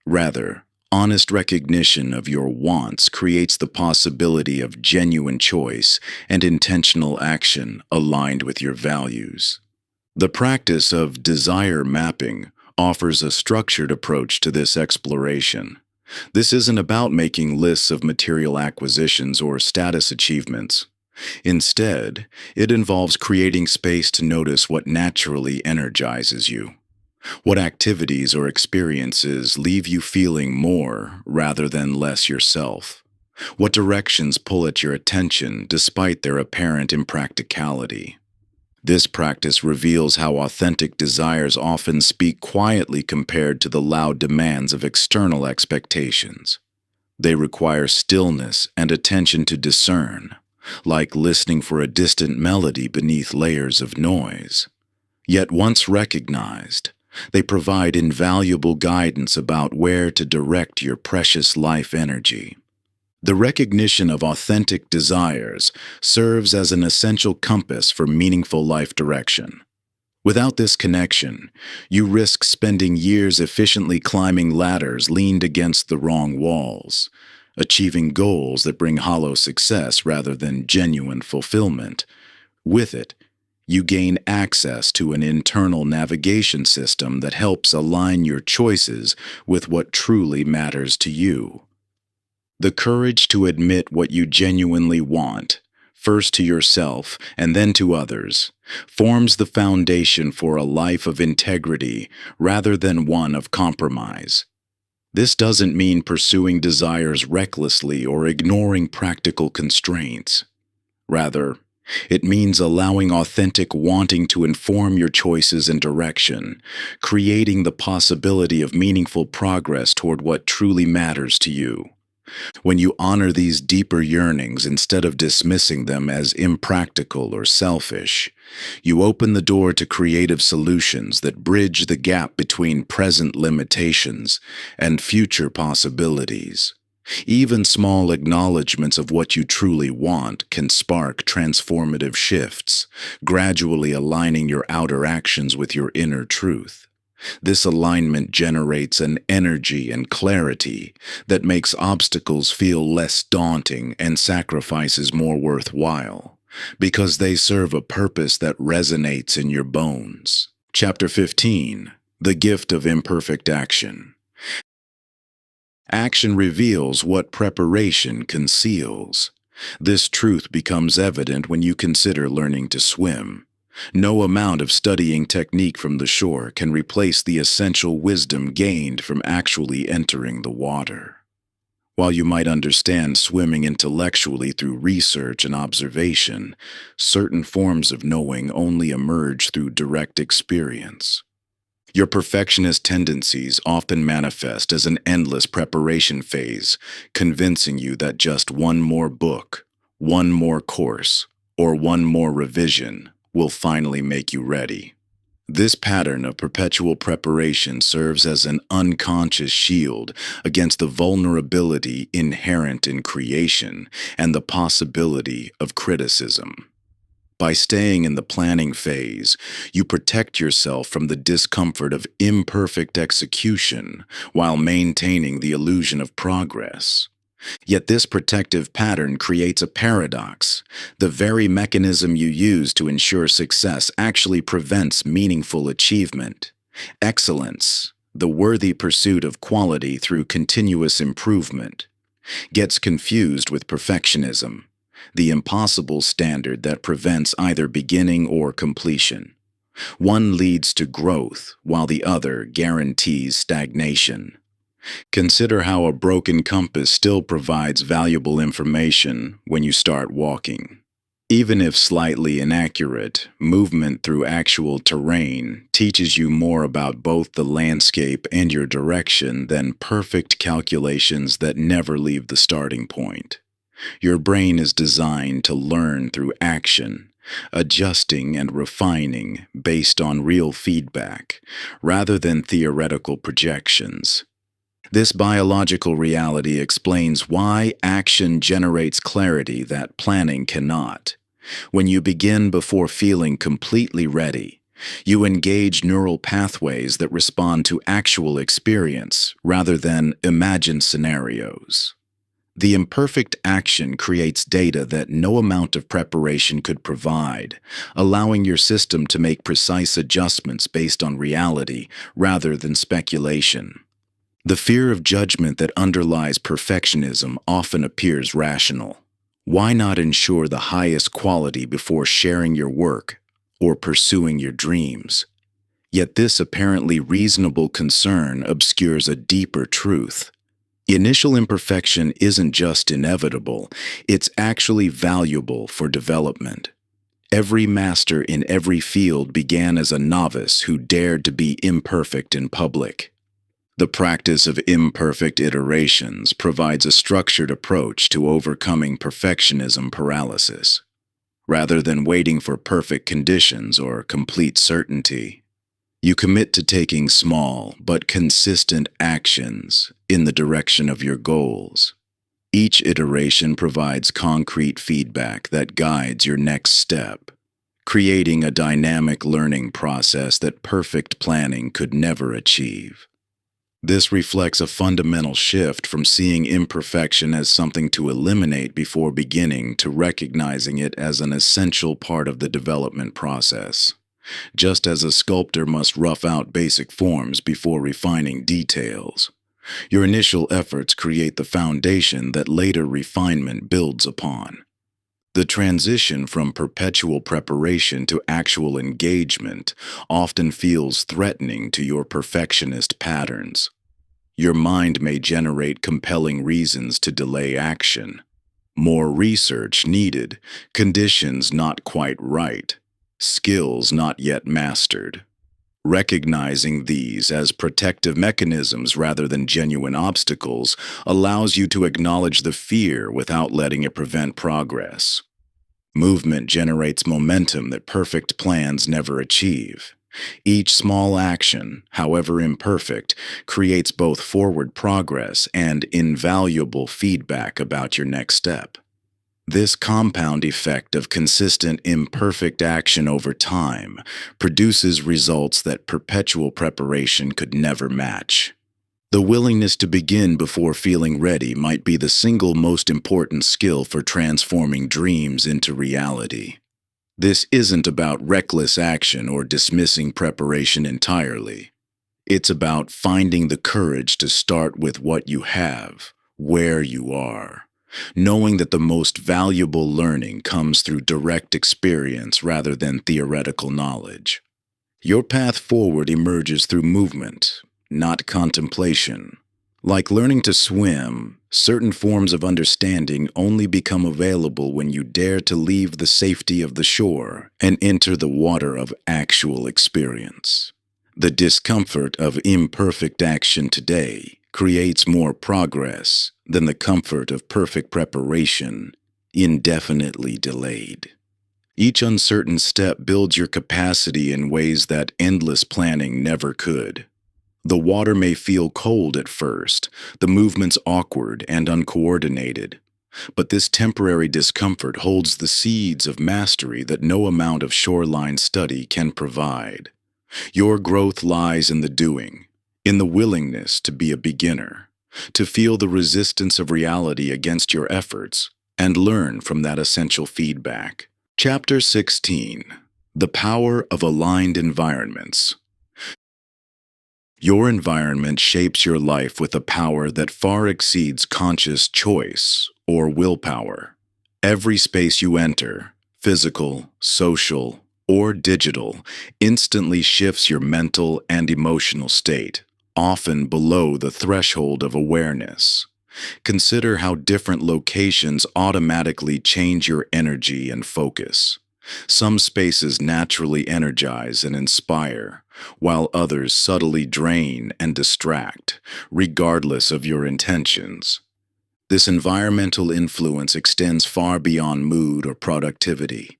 Rather, honest recognition of your wants creates the possibility of genuine choice and intentional action aligned with your values. The practice of desire mapping offers a structured approach to this exploration. This isn't about making lists of material acquisitions or status achievements. Instead, it involves creating space to notice what naturally energizes you. What activities or experiences leave you feeling more rather than less yourself? What directions pull at your attention despite their apparent impracticality? This practice reveals how authentic desires often speak quietly compared to the loud demands of external expectations. They require stillness and attention to discern, like listening for a distant melody beneath layers of noise. Yet once recognized, they provide invaluable guidance about where to direct your precious life energy. The recognition of authentic desires serves as an essential compass for meaningful life direction. Without this connection, you risk spending years efficiently climbing ladders leaned against the wrong walls, achieving goals that bring hollow success rather than genuine fulfillment. With it, you gain access to an internal navigation system that helps align your choices with what truly matters to you. The courage to admit what you genuinely want, first to yourself and then to others, forms the foundation for a life of integrity rather than one of compromise. This doesn't mean pursuing desires recklessly or ignoring practical constraints. Rather, it means allowing authentic wanting to inform your choices and direction, creating the possibility of meaningful progress toward what truly matters to you. When you honor these deeper yearnings instead of dismissing them as impractical or selfish, you open the door to creative solutions that bridge the gap between present limitations and future possibilities. Even small acknowledgments of what you truly want can spark transformative shifts, gradually aligning your outer actions with your inner truth. This alignment generates an energy and clarity that makes obstacles feel less daunting and sacrifices more worthwhile, because they serve a purpose that resonates in your bones. Chapter 15: The Gift of Imperfect Action. Action reveals what preparation conceals. This truth becomes evident when you consider learning to swim. No amount of studying technique from the shore can replace the essential wisdom gained from actually entering the water. While you might understand swimming intellectually through research and observation, certain forms of knowing only emerge through direct experience. Your perfectionist tendencies often manifest as an endless preparation phase, convincing you that just one more book, one more course, or one more revision will finally make you ready. This pattern of perpetual preparation serves as an unconscious shield against the vulnerability inherent in creation and the possibility of criticism. By staying in the planning phase, you protect yourself from the discomfort of imperfect execution while maintaining the illusion of progress. Yet this protective pattern creates a paradox. The very mechanism you use to ensure success actually prevents meaningful achievement. Excellence, the worthy pursuit of quality through continuous improvement, gets confused with perfectionism, the impossible standard that prevents either beginning or completion. One leads to growth, while the other guarantees stagnation. Consider how a broken compass still provides valuable information when you start walking. Even if slightly inaccurate, movement through actual terrain teaches you more about both the landscape and your direction than perfect calculations that never leave the starting point. Your brain is designed to learn through action, adjusting and refining based on real feedback, rather than theoretical projections. This biological reality explains why action generates clarity that planning cannot. When you begin before feeling completely ready, you engage neural pathways that respond to actual experience rather than imagined scenarios. The imperfect action creates data that no amount of preparation could provide, allowing your system to make precise adjustments based on reality rather than speculation. The fear of judgment that underlies perfectionism often appears rational. Why not ensure the highest quality before sharing your work or pursuing your dreams? Yet this apparently reasonable concern obscures a deeper truth. Initial imperfection isn't just inevitable, it's actually valuable for development. Every master in every field began as a novice who dared to be imperfect in public. The practice of imperfect iterations provides a structured approach to overcoming perfectionism paralysis. Rather than waiting for perfect conditions or complete certainty, you commit to taking small but consistent actions in the direction of your goals. Each iteration provides concrete feedback that guides your next step, creating a dynamic learning process that perfect planning could never achieve. This reflects a fundamental shift from seeing imperfection as something to eliminate before beginning to recognizing it as an essential part of the development process. Just as a sculptor must rough out basic forms before refining details, your initial efforts create the foundation that later refinement builds upon. The transition from perpetual preparation to actual engagement often feels threatening to your perfectionist patterns. Your mind may generate compelling reasons to delay action. More research needed, conditions not quite right, skills not yet mastered. Recognizing these as protective mechanisms rather than genuine obstacles allows you to acknowledge the fear without letting it prevent progress. Movement generates momentum that perfect plans never achieve. Each small action, however imperfect, creates both forward progress and invaluable feedback about your next step. This compound effect of consistent imperfect action over time produces results that perpetual preparation could never match. The willingness to begin before feeling ready might be the single most important skill for transforming dreams into reality. This isn't about reckless action or dismissing preparation entirely. It's about finding the courage to start with what you have, where you are, knowing that the most valuable learning comes through direct experience rather than theoretical knowledge. Your path forward emerges through movement, not contemplation. Like learning to swim, certain forms of understanding only become available when you dare to leave the safety of the shore and enter the water of actual experience. The discomfort of imperfect action today creates more progress than the comfort of perfect preparation, indefinitely delayed. Each uncertain step builds your capacity in ways that endless planning never could. The water may feel cold at first, the movements awkward and uncoordinated, but this temporary discomfort holds the seeds of mastery that no amount of shoreline study can provide. Your growth lies in the doing, in the willingness to be a beginner, to feel the resistance of reality against your efforts, and learn from that essential feedback. Chapter 16: The Power of Aligned Environments. Your environment shapes your life with a power that far exceeds conscious choice or willpower. Every space you enter, physical, social, or digital, instantly shifts your mental and emotional state, often below the threshold of awareness. Consider how different locations automatically change your energy and focus. Some spaces naturally energize and inspire, while others subtly drain and distract, regardless of your intentions. This environmental influence extends far beyond mood or productivity.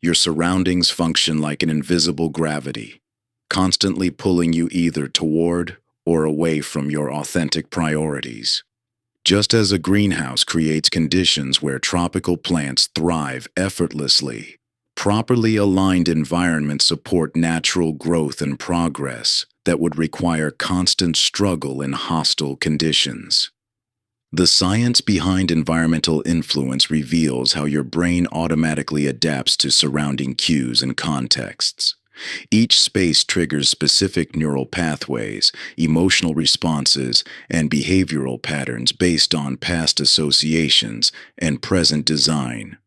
Your surroundings function like an invisible gravity, constantly pulling you either toward or away from your authentic priorities. Just as a greenhouse creates conditions where tropical plants thrive effortlessly, properly aligned environments support natural growth and progress that would require constant struggle in hostile conditions. The science behind environmental influence reveals how your brain automatically adapts to surrounding cues and contexts. Each space triggers specific neural pathways, emotional responses, and behavioral patterns based on past associations and present design.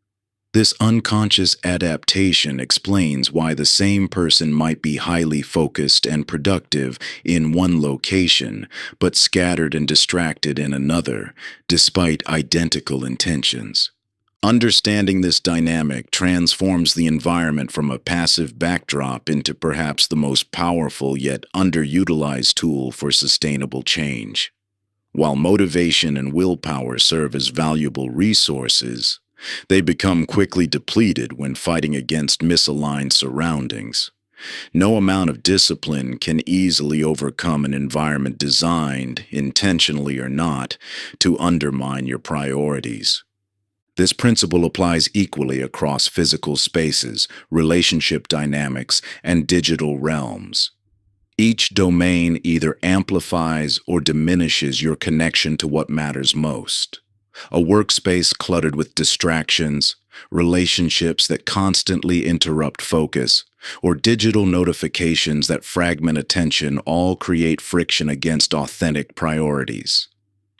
This unconscious adaptation explains why the same person might be highly focused and productive in one location, but scattered and distracted in another, despite identical intentions. Understanding this dynamic transforms the environment from a passive backdrop into perhaps the most powerful yet underutilized tool for sustainable change. While motivation and willpower serve as valuable resources, they become quickly depleted when fighting against misaligned surroundings. No amount of discipline can easily overcome an environment designed, intentionally or not, to undermine your priorities. This principle applies equally across physical spaces, relationship dynamics, and digital realms. Each domain either amplifies or diminishes your connection to what matters most. A workspace cluttered with distractions, relationships that constantly interrupt focus, or digital notifications that fragment attention all create friction against authentic priorities.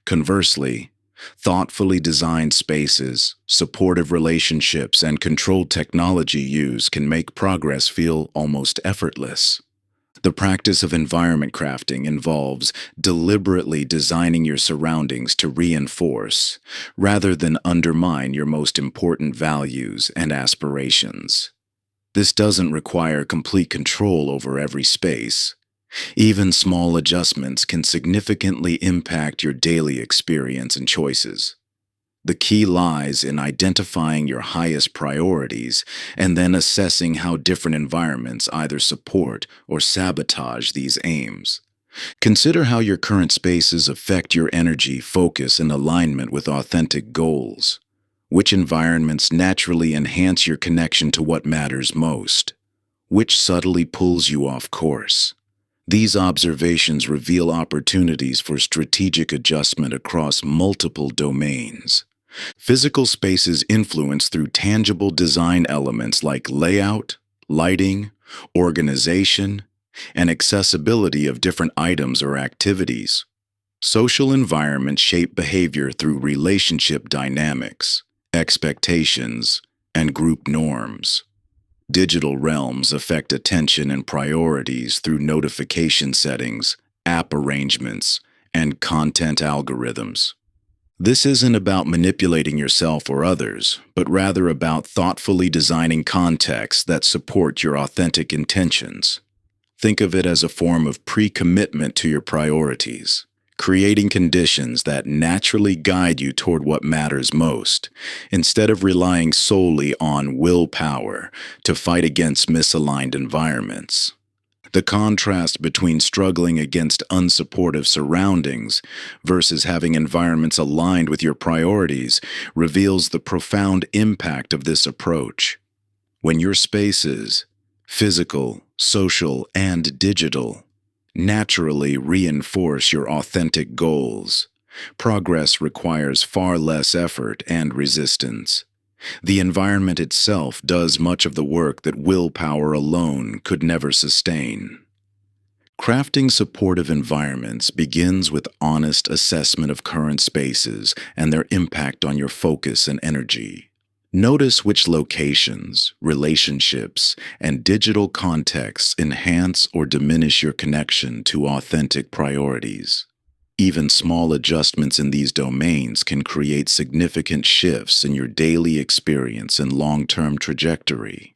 Conversely, thoughtfully designed spaces, supportive relationships, and controlled technology use can make progress feel almost effortless. The practice of environment crafting involves deliberately designing your surroundings to reinforce, rather than undermine your most important values and aspirations. This doesn't require complete control over every space. Even small adjustments can significantly impact your daily experience and choices. The key lies in identifying your highest priorities and then assessing how different environments either support or sabotage these aims. Consider how your current spaces affect your energy, focus, and alignment with authentic goals. Which environments naturally enhance your connection to what matters most? Which subtly pulls you off course? These observations reveal opportunities for strategic adjustment across multiple domains. Physical spaces influence through tangible design elements like layout, lighting, organization, and accessibility of different items or activities. Social environments shape behavior through relationship dynamics, expectations, and group norms. Digital realms affect attention and priorities through notification settings, app arrangements, and content algorithms. This isn't about manipulating yourself or others, but rather about thoughtfully designing contexts that support your authentic intentions. Think of it as a form of pre-commitment to your priorities, creating conditions that naturally guide you toward what matters most, instead of relying solely on willpower to fight against misaligned environments. The contrast between struggling against unsupportive surroundings versus having environments aligned with your priorities reveals the profound impact of this approach. When your spaces, physical, social, and digital, naturally reinforce your authentic goals, progress requires far less effort and resistance. The environment itself does much of the work that willpower alone could never sustain. Crafting supportive environments begins with honest assessment of current spaces and their impact on your focus and energy. Notice which locations, relationships, and digital contexts enhance or diminish your connection to authentic priorities. Even small adjustments in these domains can create significant shifts in your daily experience and long-term trajectory.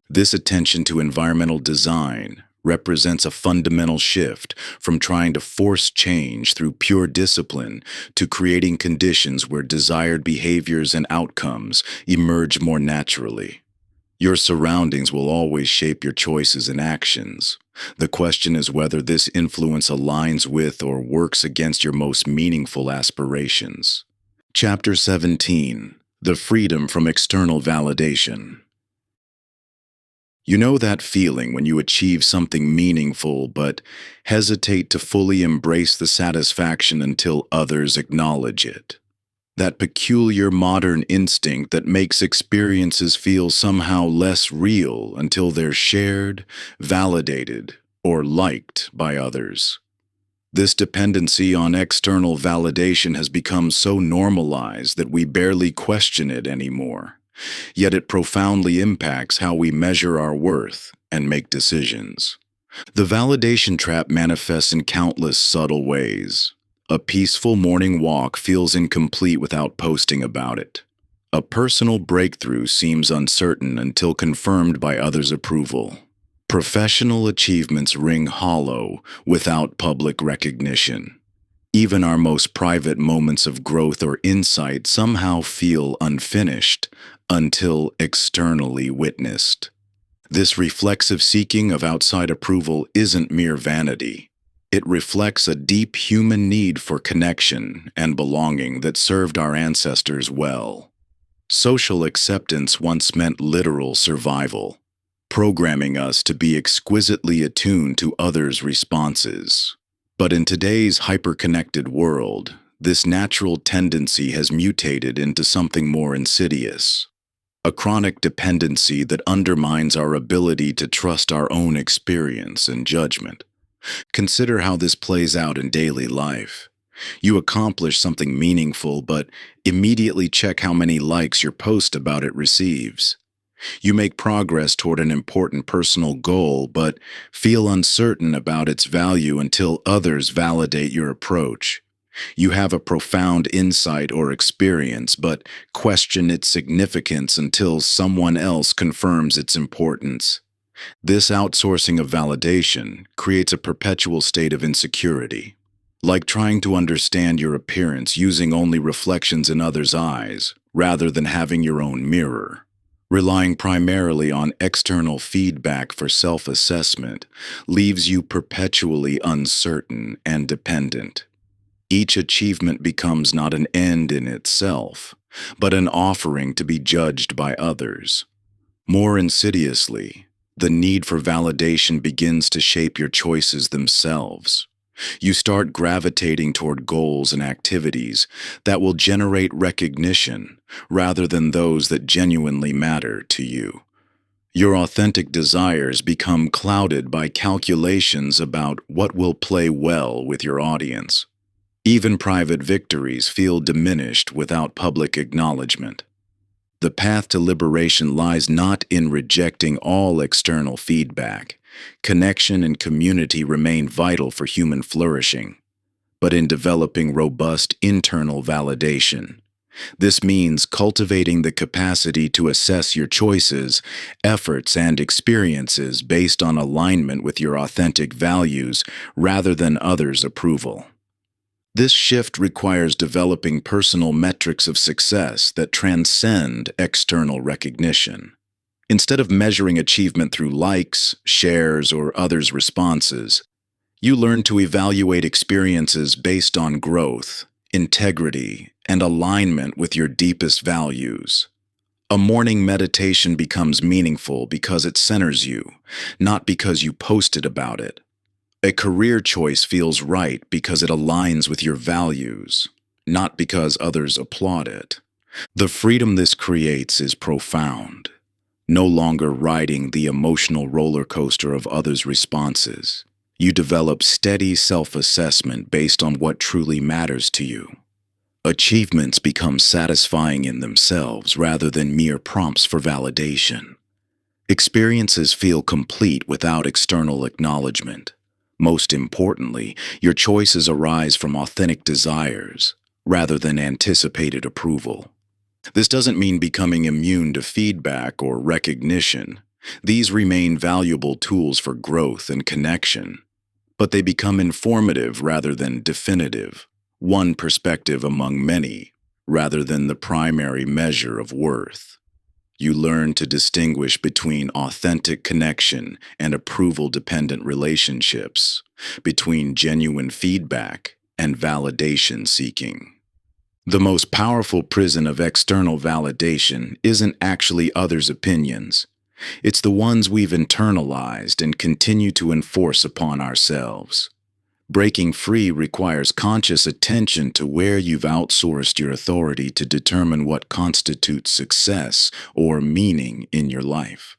This attention to environmental design represents a fundamental shift from trying to force change through pure discipline to creating conditions where desired behaviors and outcomes emerge more naturally. Your surroundings will always shape your choices and actions. The question is whether this influence aligns with or works against your most meaningful aspirations. Chapter 17: The Freedom from External Validation. You know that feeling when you achieve something meaningful but hesitate to fully embrace the satisfaction until others acknowledge it. That peculiar modern instinct that makes experiences feel somehow less real until they're shared, validated, or liked by others. This dependency on external validation has become so normalized that we barely question it anymore. Yet it profoundly impacts how we measure our worth and make decisions. The validation trap manifests in countless subtle ways. A peaceful morning walk feels incomplete without posting about it. A personal breakthrough seems uncertain until confirmed by others' approval. Professional achievements ring hollow without public recognition. Even our most private moments of growth or insight somehow feel unfinished until externally witnessed. This reflexive seeking of outside approval isn't mere vanity. It reflects a deep human need for connection and belonging that served our ancestors well. Social acceptance once meant literal survival, programming us to be exquisitely attuned to others' responses. But in today's hyper-connected world, this natural tendency has mutated into something more insidious. A chronic dependency that undermines our ability to trust our own experience and judgment. Consider how this plays out in daily life. You accomplish something meaningful, but immediately check how many likes your post about it receives. You make progress toward an important personal goal, but feel uncertain about its value until others validate your approach. You have a profound insight or experience, but question its significance until someone else confirms its importance. This outsourcing of validation creates a perpetual state of insecurity, like trying to understand your appearance using only reflections in others' eyes, rather than having your own mirror. Relying primarily on external feedback for self-assessment leaves you perpetually uncertain and dependent. Each achievement becomes not an end in itself, but an offering to be judged by others. More insidiously, the need for validation begins to shape your choices themselves. You start gravitating toward goals and activities that will generate recognition rather than those that genuinely matter to you. Your authentic desires become clouded by calculations about what will play well with your audience. Even private victories feel diminished without public acknowledgement. The path to liberation lies not in rejecting all external feedback. Connection and community remain vital for human flourishing, but in developing robust internal validation. This means cultivating the capacity to assess your choices, efforts, and experiences based on alignment with your authentic values rather than others' approval. This shift requires developing personal metrics of success that transcend external recognition. Instead of measuring achievement through likes, shares, or others' responses, you learn to evaluate experiences based on growth, integrity, and alignment with your deepest values. A morning meditation becomes meaningful because it centers you, not because you posted about it. A career choice feels right because it aligns with your values, not because others applaud it. The freedom this creates is profound. No longer riding the emotional roller coaster of others' responses, you develop steady self-assessment based on what truly matters to you. Achievements become satisfying in themselves rather than mere prompts for validation. Experiences feel complete without external acknowledgement. Most importantly, your choices arise from authentic desires rather than anticipated approval. This doesn't mean becoming immune to feedback or recognition. These remain valuable tools for growth and connection, but they become informative rather than definitive, one perspective among many, rather than the primary measure of worth. You learn to distinguish between authentic connection and approval-dependent relationships, between genuine feedback and validation seeking. The most powerful prison of external validation isn't actually others' opinions. It's the ones we've internalized and continue to enforce upon ourselves. Breaking free requires conscious attention to where you've outsourced your authority to determine what constitutes success or meaning in your life.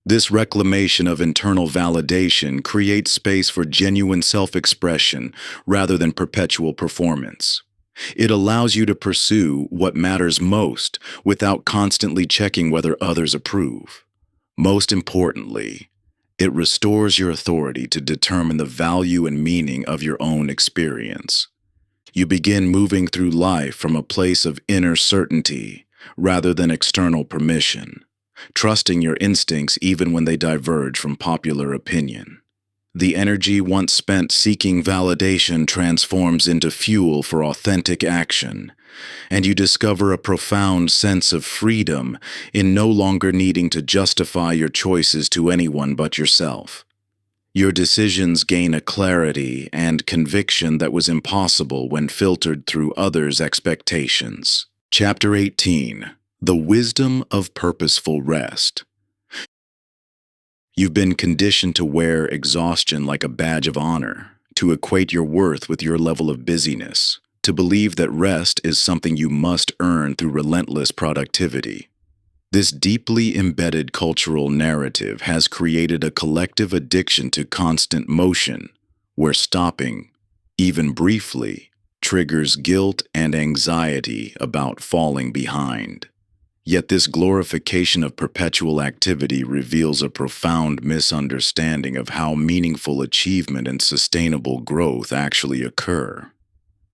This reclamation of internal validation creates space for genuine self-expression rather than perpetual performance. It allows you to pursue what matters most without constantly checking whether others approve. Most importantly, it restores your authority to determine the value and meaning of your own experience. You begin moving through life from a place of inner certainty rather than external permission, trusting your instincts even when they diverge from popular opinion. The energy once spent seeking validation transforms into fuel for authentic action, and you discover a profound sense of freedom in no longer needing to justify your choices to anyone but yourself. Your decisions gain a clarity and conviction that was impossible when filtered through others' expectations. Chapter 18: The Wisdom of Purposeful Rest. You've been conditioned to wear exhaustion like a badge of honor, to equate your worth with your level of busyness, to believe that rest is something you must earn through relentless productivity. This deeply embedded cultural narrative has created a collective addiction to constant motion, where stopping, even briefly, triggers guilt and anxiety about falling behind. Yet this glorification of perpetual activity reveals a profound misunderstanding of how meaningful achievement and sustainable growth actually occur.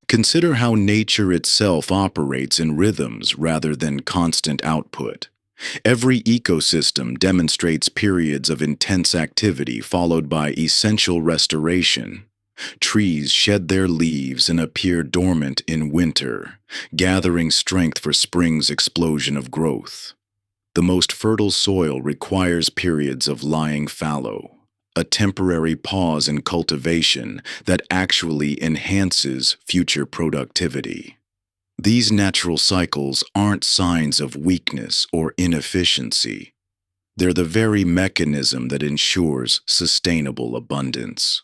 Consider how nature itself operates in rhythms rather than constant output. Every ecosystem demonstrates periods of intense activity followed by essential restoration. Trees shed their leaves and appear dormant in winter, gathering strength for spring's explosion of growth. The most fertile soil requires periods of lying fallow, a temporary pause in cultivation that actually enhances future productivity. These natural cycles aren't signs of weakness or inefficiency. They're the very mechanism that ensures sustainable abundance.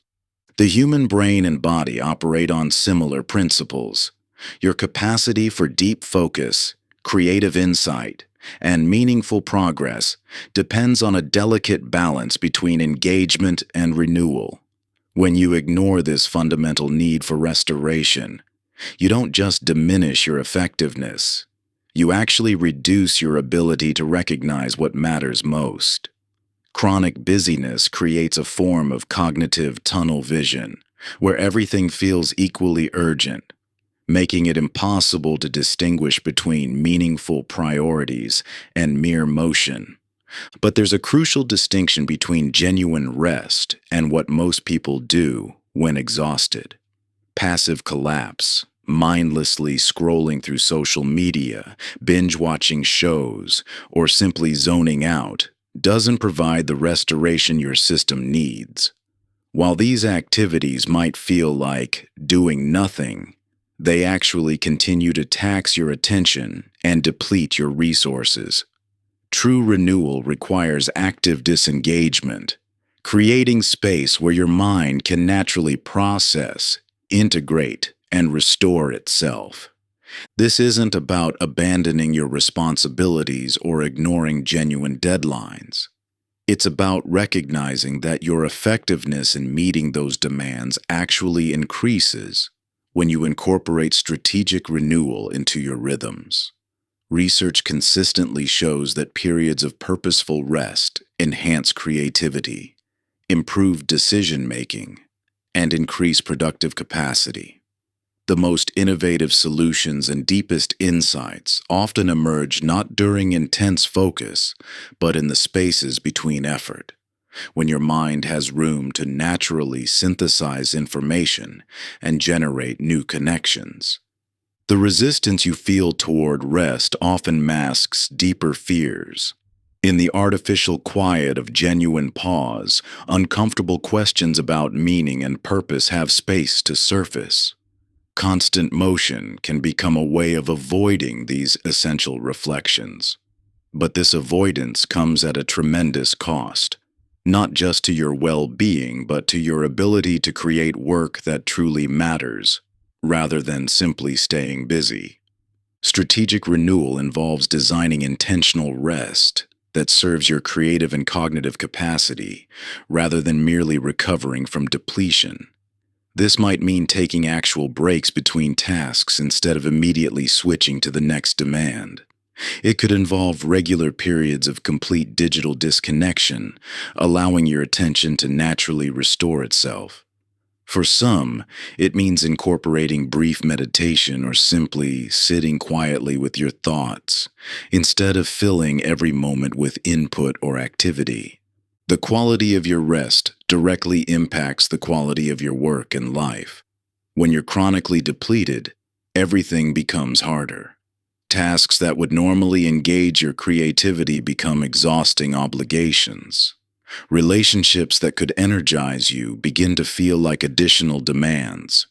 The human brain and body operate on similar principles. Your capacity for deep focus, creative insight, and meaningful progress depends on a delicate balance between engagement and renewal. When you ignore this fundamental need for restoration, you don't just diminish your effectiveness, you actually reduce your ability to recognize what matters most. Chronic busyness creates a form of cognitive tunnel vision, where everything feels equally urgent, making it impossible to distinguish between meaningful priorities and mere motion. But there's a crucial distinction between genuine rest and what most people do when exhausted. Passive collapse, mindlessly scrolling through social media, binge-watching shows, or simply zoning out, doesn't provide the restoration your system needs. While these activities might feel like doing nothing, they actually continue to tax your attention and deplete your resources. True renewal requires active disengagement, creating space where your mind can naturally process, integrate, and restore itself. This isn't about abandoning your responsibilities or ignoring genuine deadlines. It's about recognizing that your effectiveness in meeting those demands actually increases when you incorporate strategic renewal into your rhythms. Research consistently shows that periods of purposeful rest enhance creativity, improve decision-making, and increase productive capacity. The most innovative solutions and deepest insights often emerge not during intense focus, but in the spaces between effort, when your mind has room to naturally synthesize information and generate new connections. The resistance you feel toward rest often masks deeper fears. In the artificial quiet of genuine pause, uncomfortable questions about meaning and purpose have space to surface. Constant motion can become a way of avoiding these essential reflections. But this avoidance comes at a tremendous cost, not just to your well-being, but to your ability to create work that truly matters, rather than simply staying busy. Strategic renewal involves designing intentional rest that serves your creative and cognitive capacity, rather than merely recovering from depletion. This might mean taking actual breaks between tasks instead of immediately switching to the next demand. It could involve regular periods of complete digital disconnection, allowing your attention to naturally restore itself. For some, it means incorporating brief meditation or simply sitting quietly with your thoughts instead of filling every moment with input or activity. The quality of your rest directly impacts the quality of your work and life. When you're chronically depleted, everything becomes harder. Tasks that would normally engage your creativity become exhausting obligations. Relationships that could energize you begin to feel like additional demands.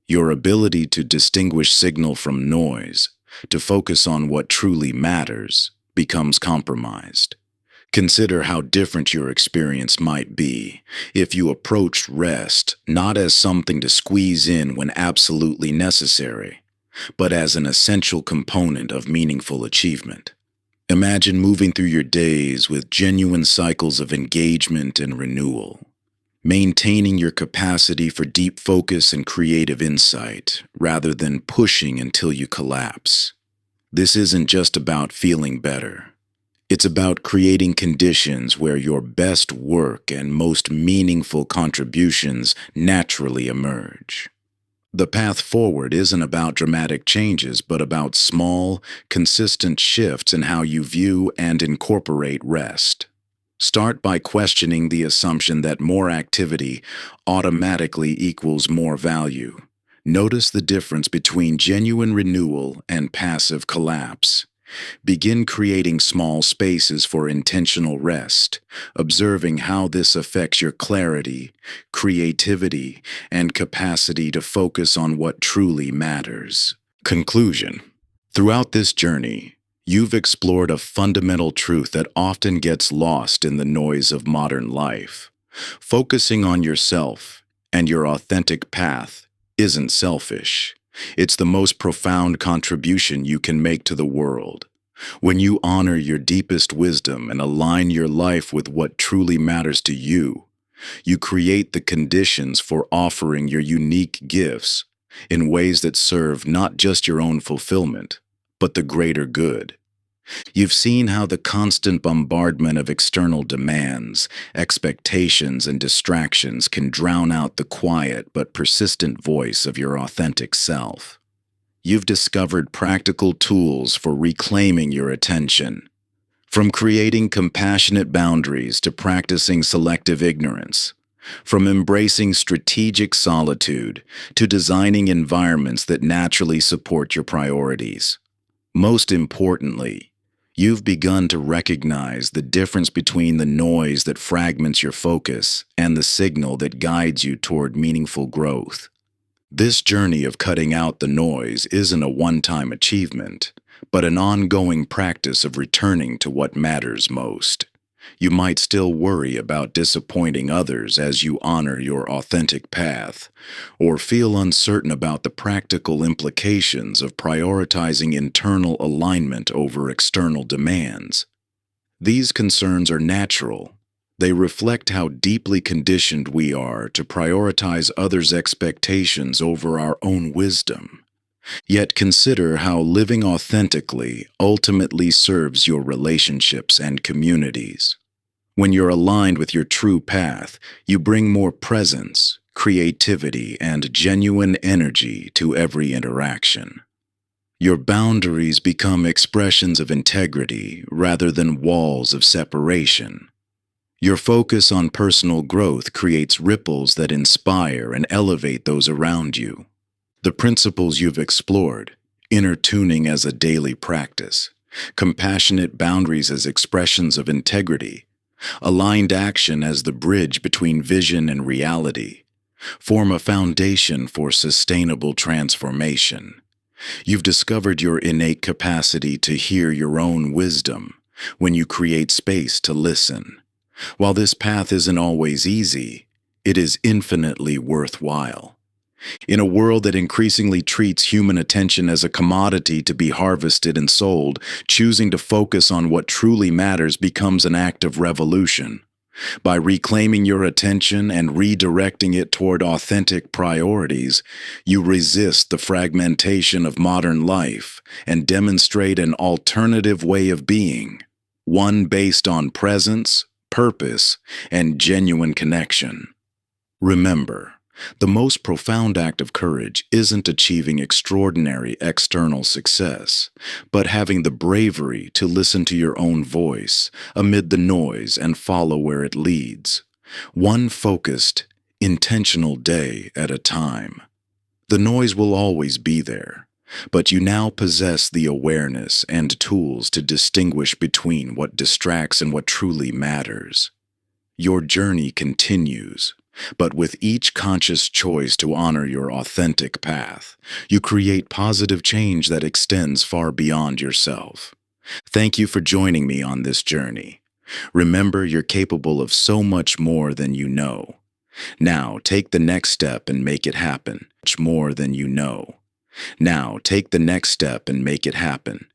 Your ability to distinguish signal from noise, to focus on what truly matters, becomes compromised. Consider how different your experience might be if you approached rest not as something to squeeze in when absolutely necessary, but as an essential component of meaningful achievement. Imagine moving through your days with genuine cycles of engagement and renewal, maintaining your capacity for deep focus and creative insight rather than pushing until you collapse. This isn't just about feeling better. It's about creating conditions where your best work and most meaningful contributions naturally emerge. The path forward isn't about dramatic changes, but about small, consistent shifts in how you view and incorporate rest. Start by questioning the assumption that more activity automatically equals more value. Notice the difference between genuine renewal and passive collapse. Begin creating small spaces for intentional rest, observing how this affects your clarity, creativity, and capacity to focus on what truly matters. Conclusion. Throughout this journey, you've explored a fundamental truth that often gets lost in the noise of modern life. Focusing on yourself and your authentic path isn't selfish. It's the most profound contribution you can make to the world. When you honor your deepest wisdom and align your life with what truly matters to you, you create the conditions for offering your unique gifts in ways that serve not just your own fulfillment, but the greater good. You've seen how the constant bombardment of external demands, expectations, and distractions can drown out the quiet but persistent voice of your authentic self. You've discovered practical tools for reclaiming your attention, from creating compassionate boundaries to practicing selective ignorance, from embracing strategic solitude to designing environments that naturally support your priorities. Most importantly, you've begun to recognize the difference between the noise that fragments your focus and the signal that guides you toward meaningful growth. This journey of cutting out the noise isn't a one-time achievement, but an ongoing practice of returning to what matters most. You might still worry about disappointing others as you honor your authentic path, or feel uncertain about the practical implications of prioritizing internal alignment over external demands. These concerns are natural. They reflect how deeply conditioned we are to prioritize others' expectations over our own wisdom. Yet consider how living authentically ultimately serves your relationships and communities. When you're aligned with your true path, you bring more presence, creativity, and genuine energy to every interaction. Your boundaries become expressions of integrity rather than walls of separation. Your focus on personal growth creates ripples that inspire and elevate those around you. The principles you've explored, inner tuning as a daily practice, compassionate boundaries as expressions of integrity, aligned action as the bridge between vision and reality, form a foundation for sustainable transformation. You've discovered your innate capacity to hear your own wisdom when you create space to listen. While this path isn't always easy, it is infinitely worthwhile. In a world that increasingly treats human attention as a commodity to be harvested and sold, choosing to focus on what truly matters becomes an act of revolution. By reclaiming your attention and redirecting it toward authentic priorities, you resist the fragmentation of modern life and demonstrate an alternative way of being, one based on presence, purpose, and genuine connection. Remember, The most profound act of courage isn't achieving extraordinary external success, but having the bravery to listen to your own voice amid the noise and follow where it leads, one focused, intentional day at a time. The noise will always be there, but you now possess the awareness and tools to distinguish between what distracts and what truly matters. Your journey continues, but with each conscious choice to honor your authentic path, you create positive change that extends far beyond yourself. Thank you for joining me on this journey. Remember, you're capable of so much more than you know. Now, take the next step and make it happen. Much more than you know. Now, take the next step and make it happen.